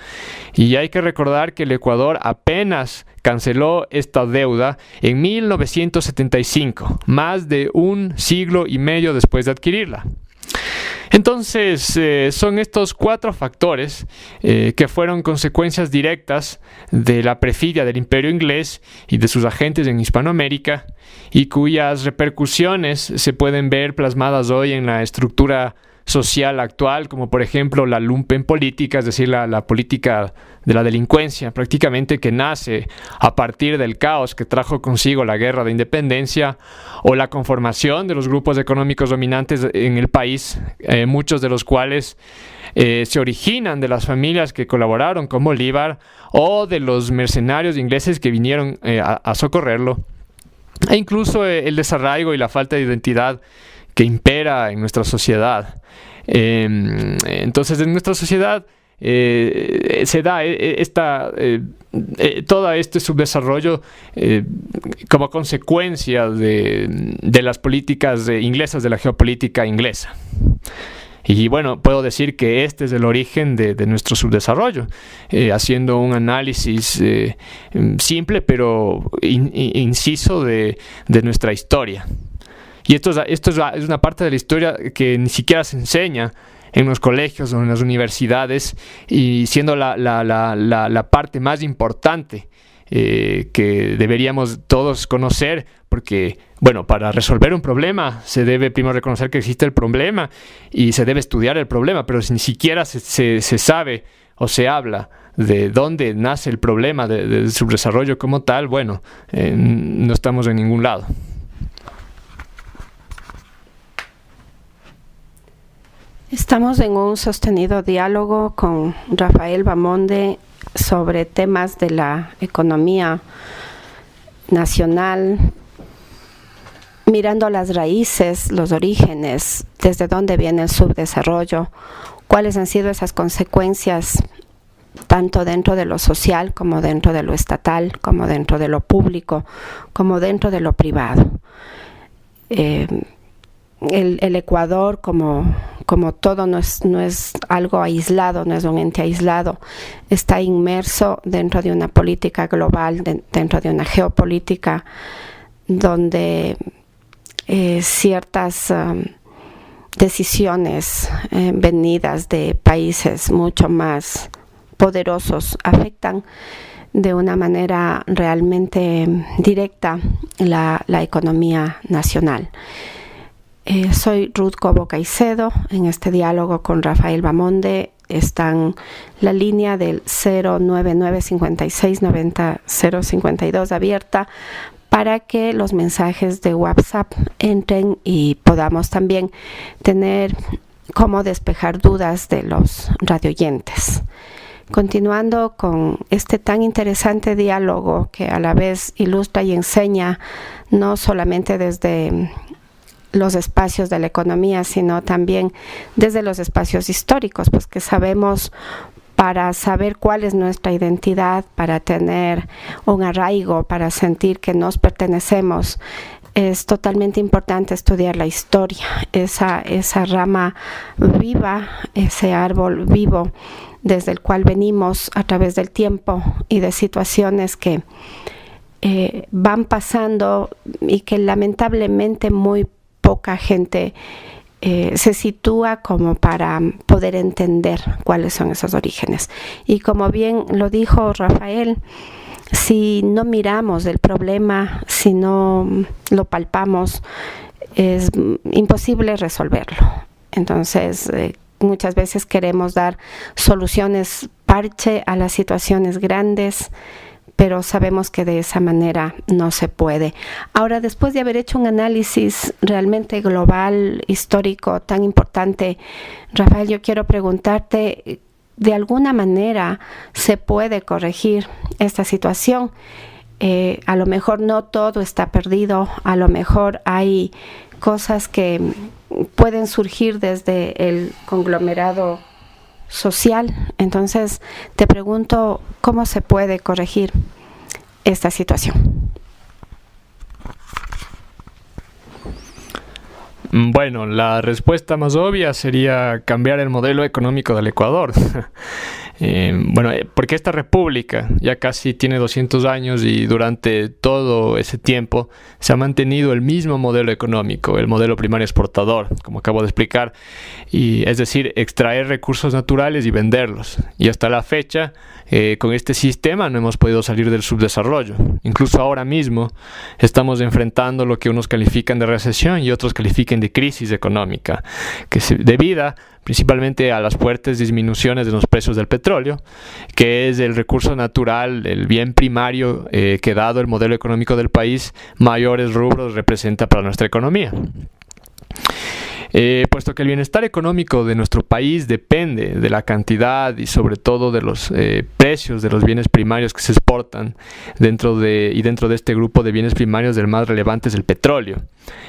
Y hay que recordar que el Ecuador apenas canceló esta deuda en 1975, más de un siglo y medio después de adquirirla. Entonces, son estos 4 factores que fueron consecuencias directas de la perfidia del Imperio inglés y de sus agentes en Hispanoamérica, y cuyas repercusiones se pueden ver plasmadas hoy en la estructura social actual, como por ejemplo la lumpenpolítica, es decir, la política de la delincuencia, prácticamente que nace a partir del caos que trajo consigo la guerra de independencia, o la conformación de los grupos económicos dominantes en el país, muchos de los cuales se originan de las familias que colaboraron con Bolívar o de los mercenarios ingleses que vinieron a socorrerlo, e incluso el desarraigo y la falta de identidad que impera en nuestra sociedad. Entonces, en nuestra sociedad se da todo este subdesarrollo como consecuencia de las políticas inglesas, de la geopolítica inglesa. Y puedo decir que este es el origen de nuestro subdesarrollo, haciendo un análisis simple pero inciso de nuestra historia. Y esto es una parte de la historia que ni siquiera se enseña en los colegios o en las universidades, y siendo la parte más importante que deberíamos todos conocer, porque, para resolver un problema se debe primero reconocer que existe el problema y se debe estudiar el problema, pero si ni siquiera se sabe o se habla de dónde nace el problema del subdesarrollo como tal, no estamos en ningún lado. Estamos en un sostenido diálogo con Rafael Bamonde sobre temas de la economía nacional, mirando las raíces, los orígenes, desde dónde viene el subdesarrollo, cuáles han sido esas consecuencias tanto dentro de lo social como dentro de lo estatal, como dentro de lo público, como dentro de lo privado. el Ecuador como todo no es algo aislado, no es un ente aislado, está inmerso dentro de una política global, dentro de una geopolítica donde ciertas decisiones venidas de países mucho más poderosos afectan de una manera realmente directa la economía nacional. Soy Ruth Cobo Caicedo. En este diálogo con Rafael Bamonde están la línea del 099-5690-052 abierta para que los mensajes de WhatsApp entren y podamos también tener cómo despejar dudas de los radioyentes. Continuando con este tan interesante diálogo que a la vez ilustra y enseña no solamente desde los espacios de la economía, sino también desde los espacios históricos, pues que sabemos, para saber cuál es nuestra identidad, para tener un arraigo, para sentir que nos pertenecemos, es totalmente importante estudiar la historia, esa rama viva, ese árbol vivo desde el cual venimos a través del tiempo y de situaciones que van pasando y que lamentablemente muy poca gente se sitúa como para poder entender cuáles son esos orígenes. Y como bien lo dijo Rafael, si no miramos el problema, si no lo palpamos, es imposible resolverlo. Entonces, muchas veces queremos dar soluciones parche a las situaciones grandes, pero sabemos que de esa manera no se puede. Ahora, después de haber hecho un análisis realmente global, histórico, tan importante, Rafael, yo quiero preguntarte, ¿de alguna manera se puede corregir esta situación? A lo mejor no todo está perdido, a lo mejor hay cosas que pueden surgir desde el conglomerado social. Entonces, te pregunto, ¿cómo se puede corregir esta situación? Bueno, la respuesta más obvia sería cambiar el modelo económico del Ecuador. Porque esta república ya casi tiene 200 años y durante todo ese tiempo se ha mantenido el mismo modelo económico, el modelo primario exportador, como acabo de explicar, y es decir, extraer recursos naturales y venderlos. Y hasta la fecha, con este sistema no hemos podido salir del subdesarrollo. Incluso ahora mismo estamos enfrentando lo que unos califican de recesión y otros califican de crisis económica, que se debida principalmente a las fuertes disminuciones de los precios del petróleo, que es el recurso natural, el bien primario que, dado el modelo económico del país, mayores rubros representa para nuestra economía. Puesto que el bienestar económico de nuestro país depende de la cantidad y sobre todo de los precios de los bienes primarios que se exportan dentro de este grupo de bienes primarios, el más relevante es el petróleo.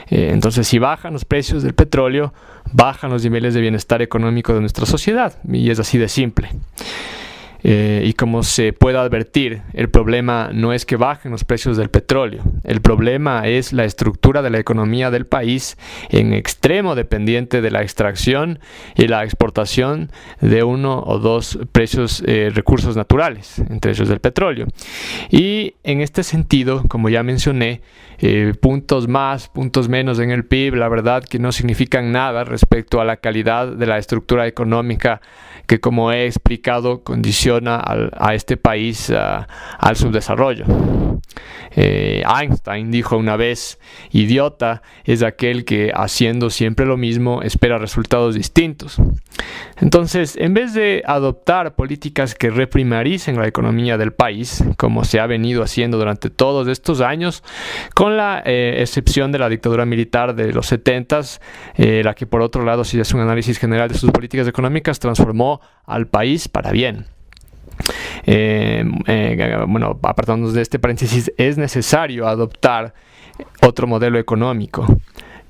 Entonces, si bajan los precios del petróleo, bajan los niveles de bienestar económico de nuestra sociedad, y es así de simple. Y como se puede advertir, el problema no es que bajen los precios del petróleo, el problema es la estructura de la economía del país, en extremo dependiente de la extracción y la exportación de uno o dos recursos naturales, entre ellos del petróleo. Y en este sentido, como ya mencioné, puntos más, puntos menos en el PIB, la verdad que no significan nada respecto a la calidad de la estructura económica que, como he explicado, condiciona a este país al subdesarrollo. Einstein dijo una vez: idiota es aquel que, haciendo siempre lo mismo, espera resultados distintos. Entonces, en vez de adoptar políticas que reprimaricen la economía del país, como se ha venido haciendo durante todos estos años, con la excepción de la dictadura militar de los 70s, la que, por otro lado, si hace un análisis general de sus políticas económicas, transformó al país para bien. Apartándonos de este paréntesis, es necesario adoptar otro modelo económico.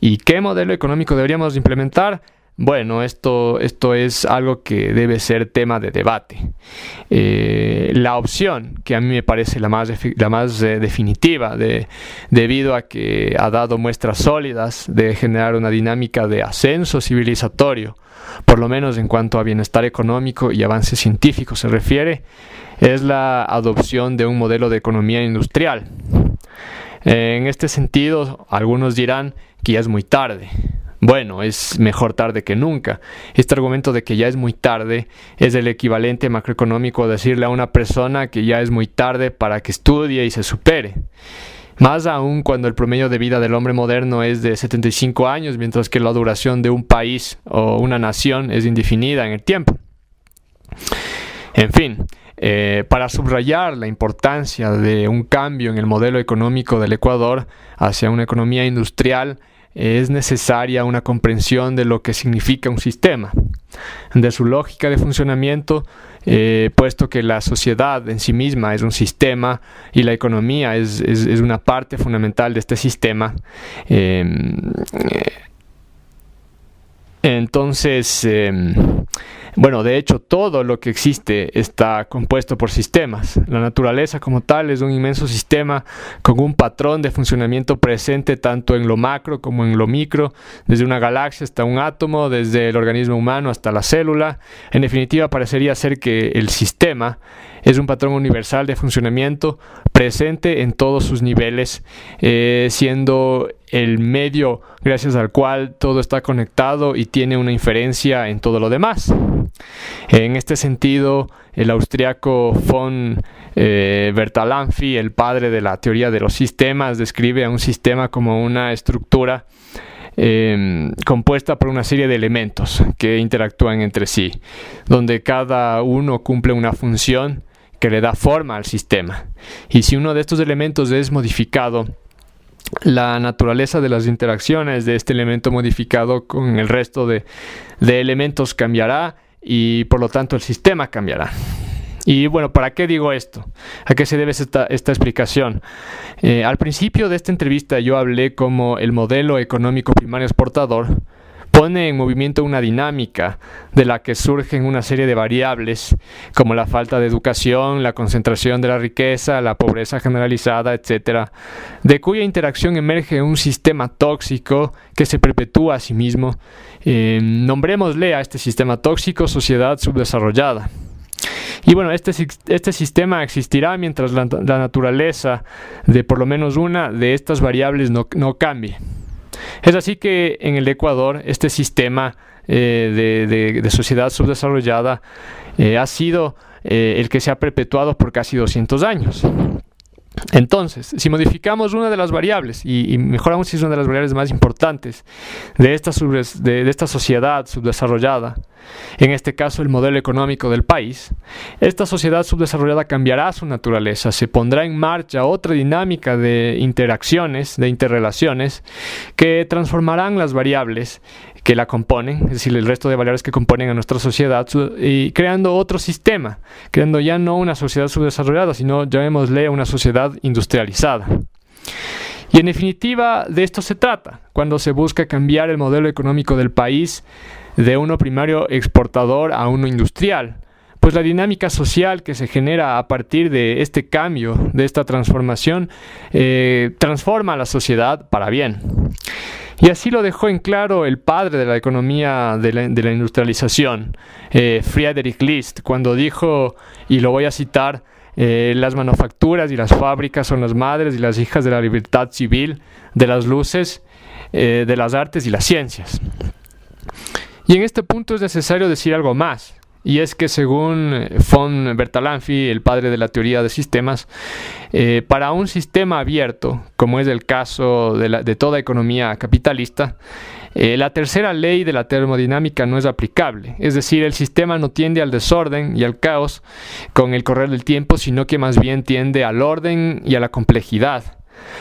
¿Y qué modelo económico deberíamos implementar? bueno, esto es algo que debe ser tema de debate. La opción que a mí me parece la más definitiva, debido a que ha dado muestras sólidas de generar una dinámica de ascenso civilizatorio, por lo menos en cuanto a bienestar económico y avance científico se refiere, es la adopción de un modelo de economía industrial. En este sentido, algunos dirán que ya es muy tarde. Bueno, es mejor tarde que nunca. Este argumento de que ya es muy tarde es el equivalente macroeconómico a decirle a una persona que ya es muy tarde para que estudie y se supere. Más aún cuando el promedio de vida del hombre moderno es de 75 años, mientras que la duración de un país o una nación es indefinida en el tiempo. En fin, para subrayar la importancia de un cambio en el modelo económico del Ecuador hacia una economía industrial, es necesaria una comprensión de lo que significa un sistema, de su lógica de funcionamiento, puesto que la sociedad en sí misma es un sistema y la economía es una parte fundamental de este sistema. Entonces, bueno, de hecho todo lo que existe está compuesto por sistemas. La naturaleza como tal es un inmenso sistema con un patrón de funcionamiento presente tanto en lo macro como en lo micro, desde una galaxia hasta un átomo, desde el organismo humano hasta la célula. En definitiva, parecería ser que el sistema es un patrón universal de funcionamiento presente en todos sus niveles, siendo el medio gracias al cual todo está conectado y tiene una inferencia en todo lo demás. En este sentido, el austriaco von Bertalanffy, el padre de la teoría de los sistemas, describe a un sistema como una estructura compuesta por una serie de elementos que interactúan entre sí, donde cada uno cumple una función que le da forma al sistema. Y si uno de estos elementos es modificado, la naturaleza de las interacciones de este elemento modificado con el resto de elementos cambiará y por lo tanto el sistema cambiará. Y bueno, ¿para qué digo esto? ¿A qué se debe esta explicación? Al principio de esta entrevista yo hablé como el modelo económico primario exportador pone en movimiento una dinámica de la que surgen una serie de variables como la falta de educación, la concentración de la riqueza, la pobreza generalizada, etc., de cuya interacción emerge un sistema tóxico que se perpetúa a sí mismo. Nombrémosle a este sistema tóxico sociedad subdesarrollada. Y bueno, este sistema existirá mientras la naturaleza de por lo menos una de estas variables no cambie. Es así que en el Ecuador este sistema de sociedad subdesarrollada ha sido el que se ha perpetuado por casi 200 años. Entonces, si modificamos una de las variables, y mejor aún si es una de las variables más importantes de esta sociedad subdesarrollada, en este caso el modelo económico del país, esta sociedad subdesarrollada cambiará su naturaleza, se pondrá en marcha otra dinámica de interacciones, de interrelaciones, que transformarán las variables que la componen, es decir, el resto de variables que componen a nuestra sociedad, y creando otro sistema, creando ya no una sociedad subdesarrollada, sino llamémosle una sociedad industrializada. Y en definitiva, de esto se trata, cuando se busca cambiar el modelo económico del país de uno primario exportador a uno industrial, pues la dinámica social que se genera a partir de este cambio, de esta transformación, transforma a la sociedad para bien. Y así lo dejó en claro el padre de la economía de la industrialización, Friedrich List, cuando dijo, y lo voy a citar, las manufacturas y las fábricas son las madres y las hijas de la libertad civil, de las luces, de las artes y las ciencias. Y en este punto es necesario decir algo más. Y es que según von Bertalanffy, el padre de la teoría de sistemas, para un sistema abierto, como es el caso de toda economía capitalista, la tercera ley de la termodinámica no es aplicable. Es decir, el sistema no tiende al desorden y al caos con el correr del tiempo, sino que más bien tiende al orden y a la complejidad.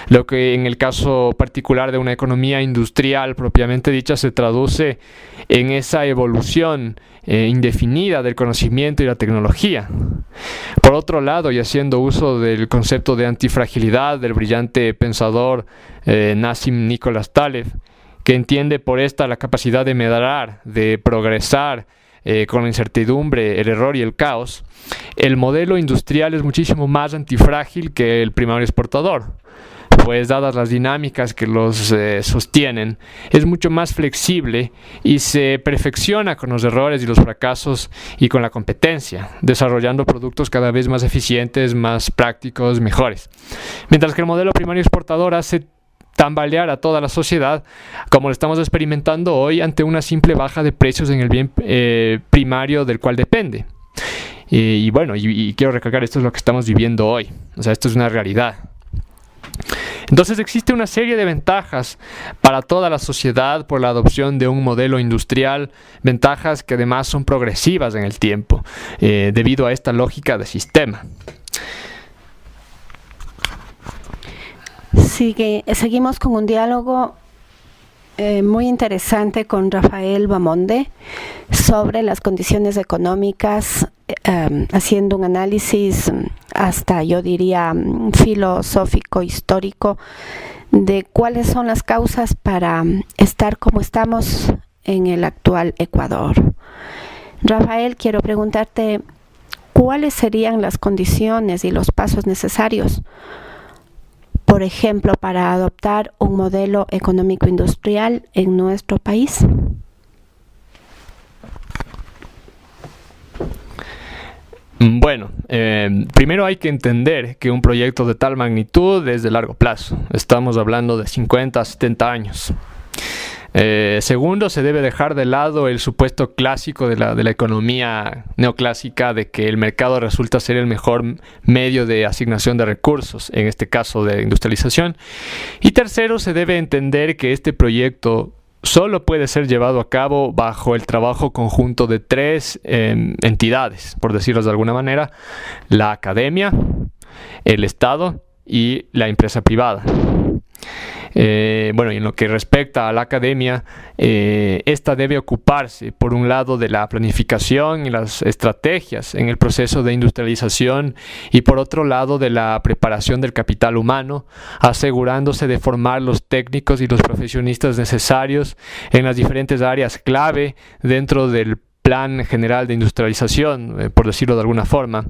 Lo que en el caso particular de una economía industrial propiamente dicha se traduce en esa evolución indefinida del conocimiento y la tecnología. Por otro lado, y haciendo uso del concepto de antifragilidad del brillante pensador Nassim Nicholas Taleb, que entiende por esta la capacidad de medrar, de progresar, con la incertidumbre, el error y el caos, el modelo industrial es muchísimo más antifrágil que el primario exportador, pues dadas las dinámicas que los sostienen, es mucho más flexible y se perfecciona con los errores y los fracasos y con la competencia, desarrollando productos cada vez más eficientes, más prácticos, mejores. Mientras que el modelo primario exportador hace tambalear a toda la sociedad, como lo estamos experimentando hoy ante una simple baja de precios en el bien primario del cual depende. Y quiero recalcar, esto es lo que estamos viviendo hoy. O sea, esto es una realidad. Entonces existe una serie de ventajas para toda la sociedad por la adopción de un modelo industrial, ventajas que además son progresivas en el tiempo, debido a esta lógica de sistema. Seguimos con un diálogo muy interesante con Rafael Bamonde sobre las condiciones económicas, haciendo un análisis hasta, yo diría, filosófico, histórico, de cuáles son las causas para estar como estamos en el actual Ecuador. Rafael, quiero preguntarte, ¿cuáles serían las condiciones y los pasos necesarios, por ejemplo, para adoptar un modelo económico industrial en nuestro país? Bueno, primero hay que entender que un proyecto de tal magnitud es de largo plazo. Estamos hablando de 50 a 70 años. Segundo, se debe dejar de lado el supuesto clásico de la economía neoclásica de que el mercado resulta ser el mejor medio de asignación de recursos, en este caso de industrialización. Y tercero, se debe entender que este proyecto solo puede ser llevado a cabo bajo el trabajo conjunto de tres entidades, por decirlo de alguna manera: la academia, el Estado y la empresa privada. Y en lo que respecta a la academia, esta debe ocuparse, por un lado, de la planificación y las estrategias en el proceso de industrialización y, por otro lado, de la preparación del capital humano, asegurándose de formar los técnicos y los profesionistas necesarios en las diferentes áreas clave dentro del Plan General de Industrialización, por decirlo de alguna forma.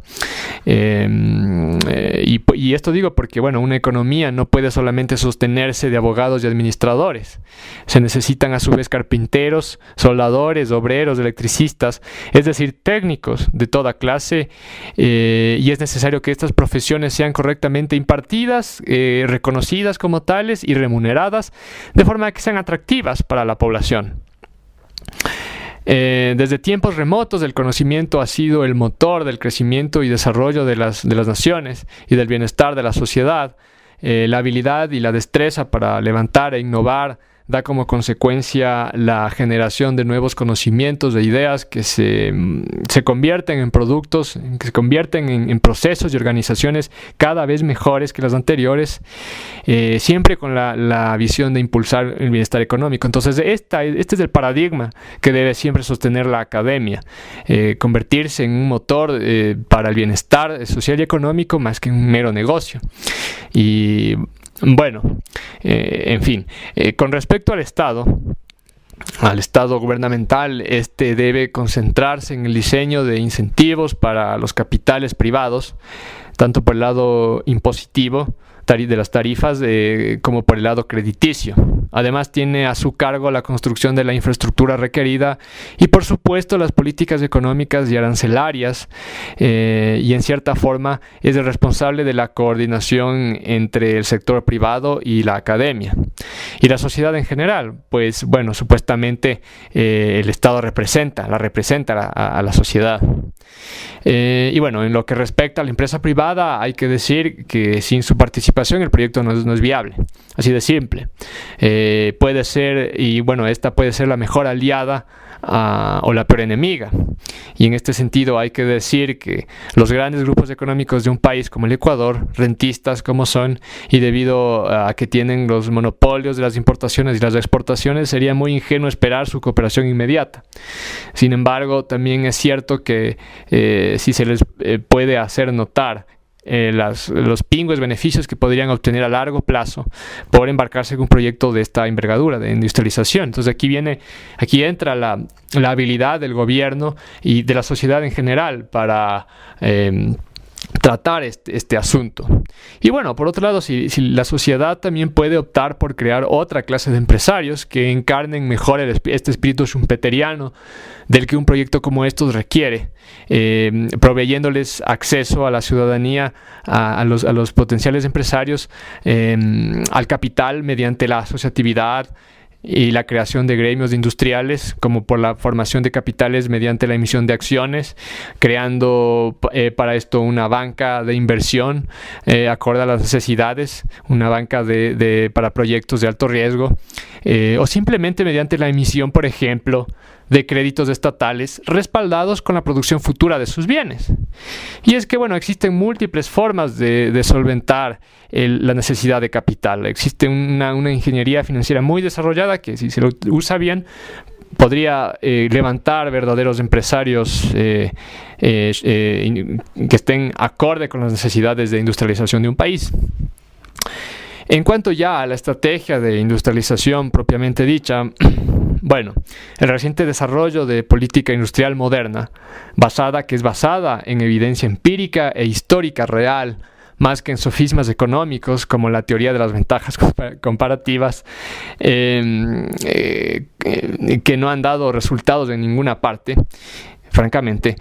Y esto digo porque, una economía no puede solamente sostenerse de abogados y administradores. Se necesitan a su vez carpinteros, soldadores, obreros, electricistas, es decir, técnicos de toda clase, y es necesario que estas profesiones sean correctamente impartidas, reconocidas como tales y remuneradas, de forma que sean atractivas para la población. Desde tiempos remotos el conocimiento ha sido el motor del crecimiento y desarrollo de las naciones y del bienestar de la sociedad. La habilidad y la destreza para levantar e innovar da como consecuencia la generación de nuevos conocimientos, de ideas que se convierten en productos, que se convierten en procesos y organizaciones cada vez mejores que las anteriores, siempre con la visión de impulsar el bienestar económico. Entonces, este es el paradigma que debe siempre sostener la academia, convertirse en un motor para el bienestar social y económico más que un mero negocio. Y con respecto al Estado gubernamental, este debe concentrarse en el diseño de incentivos para los capitales privados, tanto por el lado impositivo de las tarifas como por el lado crediticio. Además, tiene a su cargo la construcción de la infraestructura requerida y, por supuesto, las políticas económicas y arancelarias, y en cierta forma es el responsable de la coordinación entre el sector privado y la academia y la sociedad en general, pues supuestamente el Estado representa a la sociedad. En lo que respecta a la empresa privada, hay que decir que sin su participación el proyecto no es viable, así de simple. Puede ser, esta puede ser la mejor aliada o la peor enemiga. Y en este sentido hay que decir que los grandes grupos económicos de un país como el Ecuador, rentistas como son, y debido a que tienen los monopolios de las importaciones y las exportaciones, sería muy ingenuo esperar su cooperación inmediata. Sin embargo, también es cierto que si se les puede hacer notar los pingües beneficios que podrían obtener a largo plazo por embarcarse en un proyecto de esta envergadura de industrialización. Entonces aquí entra la habilidad del gobierno y de la sociedad en general para tratar este asunto. Y bueno, por otro lado, si la sociedad también puede optar por crear otra clase de empresarios que encarnen mejor este espíritu schumpeteriano del que un proyecto como estos requiere, proveyéndoles acceso a la ciudadanía, a los potenciales empresarios, al capital mediante la asociatividad y la creación de gremios industriales, como por la formación de capitales mediante la emisión de acciones, creando para esto una banca de inversión acorde a las necesidades, una banca para proyectos de alto riesgo, o simplemente mediante la emisión, por ejemplo, de créditos estatales respaldados con la producción futura de sus bienes. Y es que, bueno, existen múltiples formas de solventar la necesidad de capital. Existe una ingeniería financiera muy desarrollada que, si se lo usa bien, podría levantar verdaderos empresarios que estén acorde con las necesidades de industrialización de un país. En cuanto ya a la estrategia de industrialización propiamente dicha, bueno, el reciente desarrollo de política industrial moderna, que es basada en evidencia empírica e histórica real, más que en sofismas económicos como la teoría de las ventajas comparativas, que no han dado resultados en ninguna parte, francamente.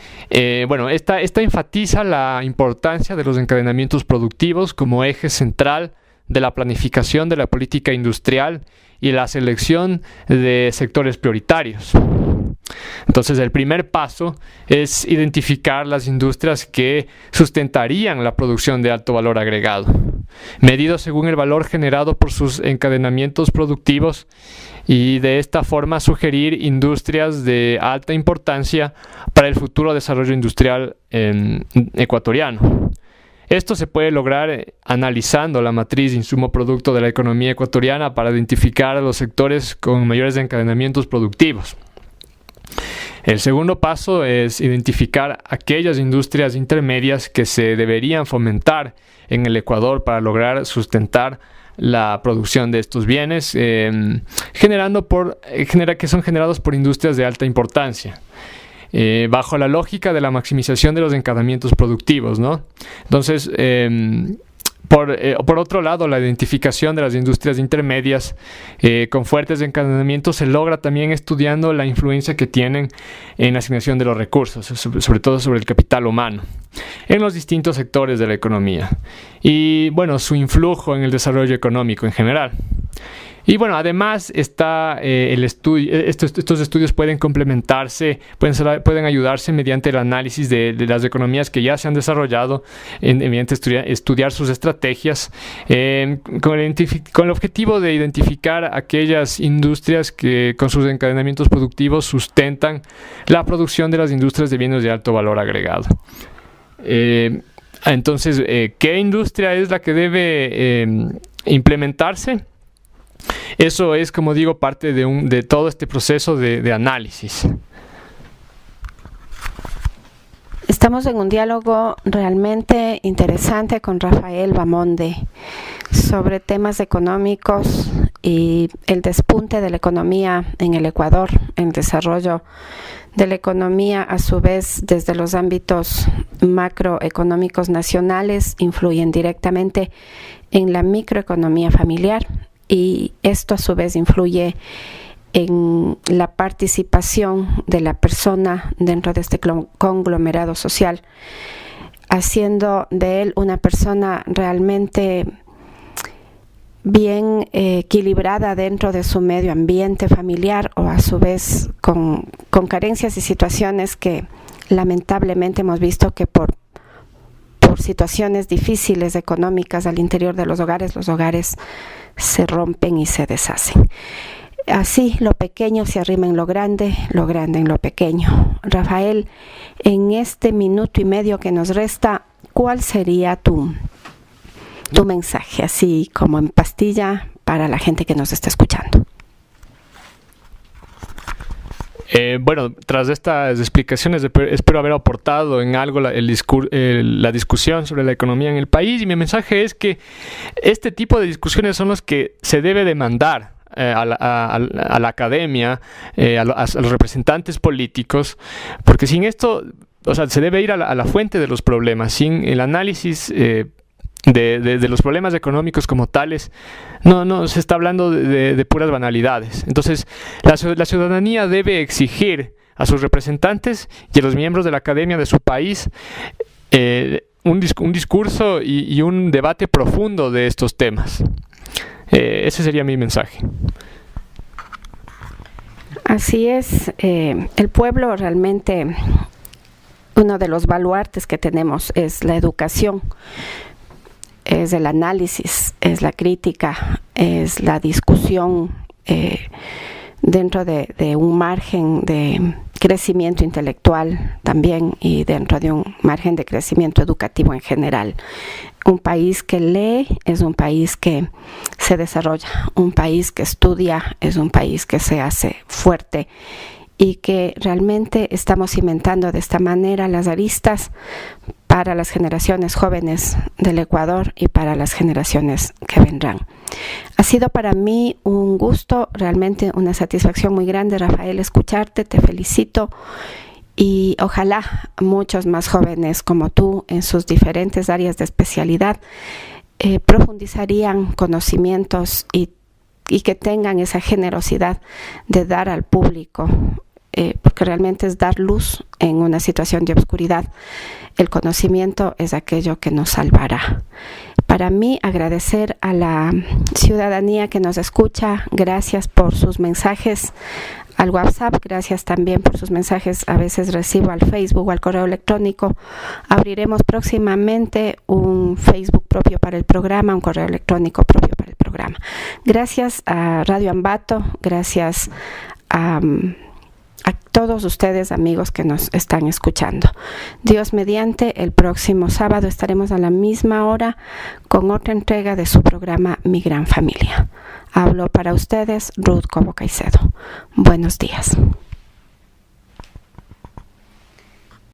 Bueno, esta enfatiza la importancia de los encadenamientos productivos como eje central de la planificación de la política industrial y la selección de sectores prioritarios. Entonces, el primer paso es identificar las industrias que sustentarían la producción de alto valor agregado, medido según el valor generado por sus encadenamientos productivos, y de esta forma sugerir industrias de alta importancia para el futuro desarrollo industrial ecuatoriano. Esto se puede lograr analizando la matriz insumo-producto de la economía ecuatoriana para identificar a los sectores con mayores encadenamientos productivos. El segundo paso es identificar aquellas industrias intermedias que se deberían fomentar en el Ecuador para lograr sustentar la producción de estos bienes, que son generados por industrias de alta importancia. Bajo la lógica de la maximización de los encadenamientos productivos, ¿no? Entonces, por otro lado, la identificación de las industrias intermedias con fuertes encadenamientos se logra también estudiando la influencia que tienen en la asignación de los recursos, sobre todo sobre el capital humano, en los distintos sectores de la economía, y bueno, su influjo en el desarrollo económico en general. Y bueno, además está el estudio. Estos estudios pueden complementarse, pueden ayudarse mediante el análisis de las economías que ya se han desarrollado, mediante estudiar sus estrategias, con el objetivo de identificar aquellas industrias que con sus encadenamientos productivos sustentan la producción de las industrias de bienes de alto valor agregado. Entonces, ¿qué industria es la que debe implementarse? Eso es, como digo, parte de todo este proceso de análisis. Estamos en un diálogo realmente interesante con Rafael Bamonde sobre temas económicos y el despunte de la economía en el Ecuador, el desarrollo de la economía, a su vez, desde los ámbitos macroeconómicos nacionales, influyen directamente en la microeconomía familiar. Y esto a su vez influye en la participación de la persona dentro de este conglomerado social, haciendo de él una persona realmente bien equilibrada dentro de su medio ambiente familiar, o a su vez con carencias y situaciones que lamentablemente hemos visto que por situaciones difíciles económicas al interior de los hogares se rompen y se deshacen. Así, lo pequeño se arrima en lo grande en lo pequeño. Rafael, en este minuto y medio que nos resta, ¿cuál sería tu mensaje, así como en pastilla, para la gente que nos está escuchando? Bueno, tras estas explicaciones espero haber aportado en algo la discusión sobre la economía en el país, y mi mensaje es que este tipo de discusiones son los que se debe demandar a la academia, a los representantes políticos, porque sin esto, o sea, se debe ir a la fuente de los problemas. Sin el análisis de los problemas económicos como tales, no se está hablando de puras banalidades. Entonces, la ciudadanía debe exigir a sus representantes y a los miembros de la academia de su país un discurso y un debate profundo de estos temas. Ese sería mi mensaje. Así es, el pueblo realmente, uno de los baluartes que tenemos es la educación, es el análisis, es la crítica, es la discusión dentro de un margen de crecimiento intelectual también, y dentro de un margen de crecimiento educativo en general. Un país que lee es un país que se desarrolla, un país que estudia es un país que se hace fuerte, y que realmente estamos cimentando de esta manera las aristas para las generaciones jóvenes del Ecuador y para las generaciones que vendrán. Ha sido para mí un gusto, realmente una satisfacción muy grande, Rafael, escucharte. Te felicito, y ojalá muchos más jóvenes como tú en sus diferentes áreas de especialidad profundizarían conocimientos y que tengan esa generosidad de dar al público, porque realmente es dar luz en una situación de oscuridad. El conocimiento es aquello que nos salvará. Para mí, agradecer a la ciudadanía que nos escucha. Gracias por sus mensajes al WhatsApp, gracias también por sus mensajes. A veces recibo al Facebook o al correo electrónico. Abriremos próximamente un Facebook propio para el programa, un correo electrónico propio para el programa. Gracias a Radio Ambato, gracias a todos ustedes, amigos que nos están escuchando. Dios mediante, el próximo sábado estaremos a la misma hora con otra entrega de su programa Mi Gran Familia. Hablo para ustedes, Ruth Cobo Caicedo. Buenos días.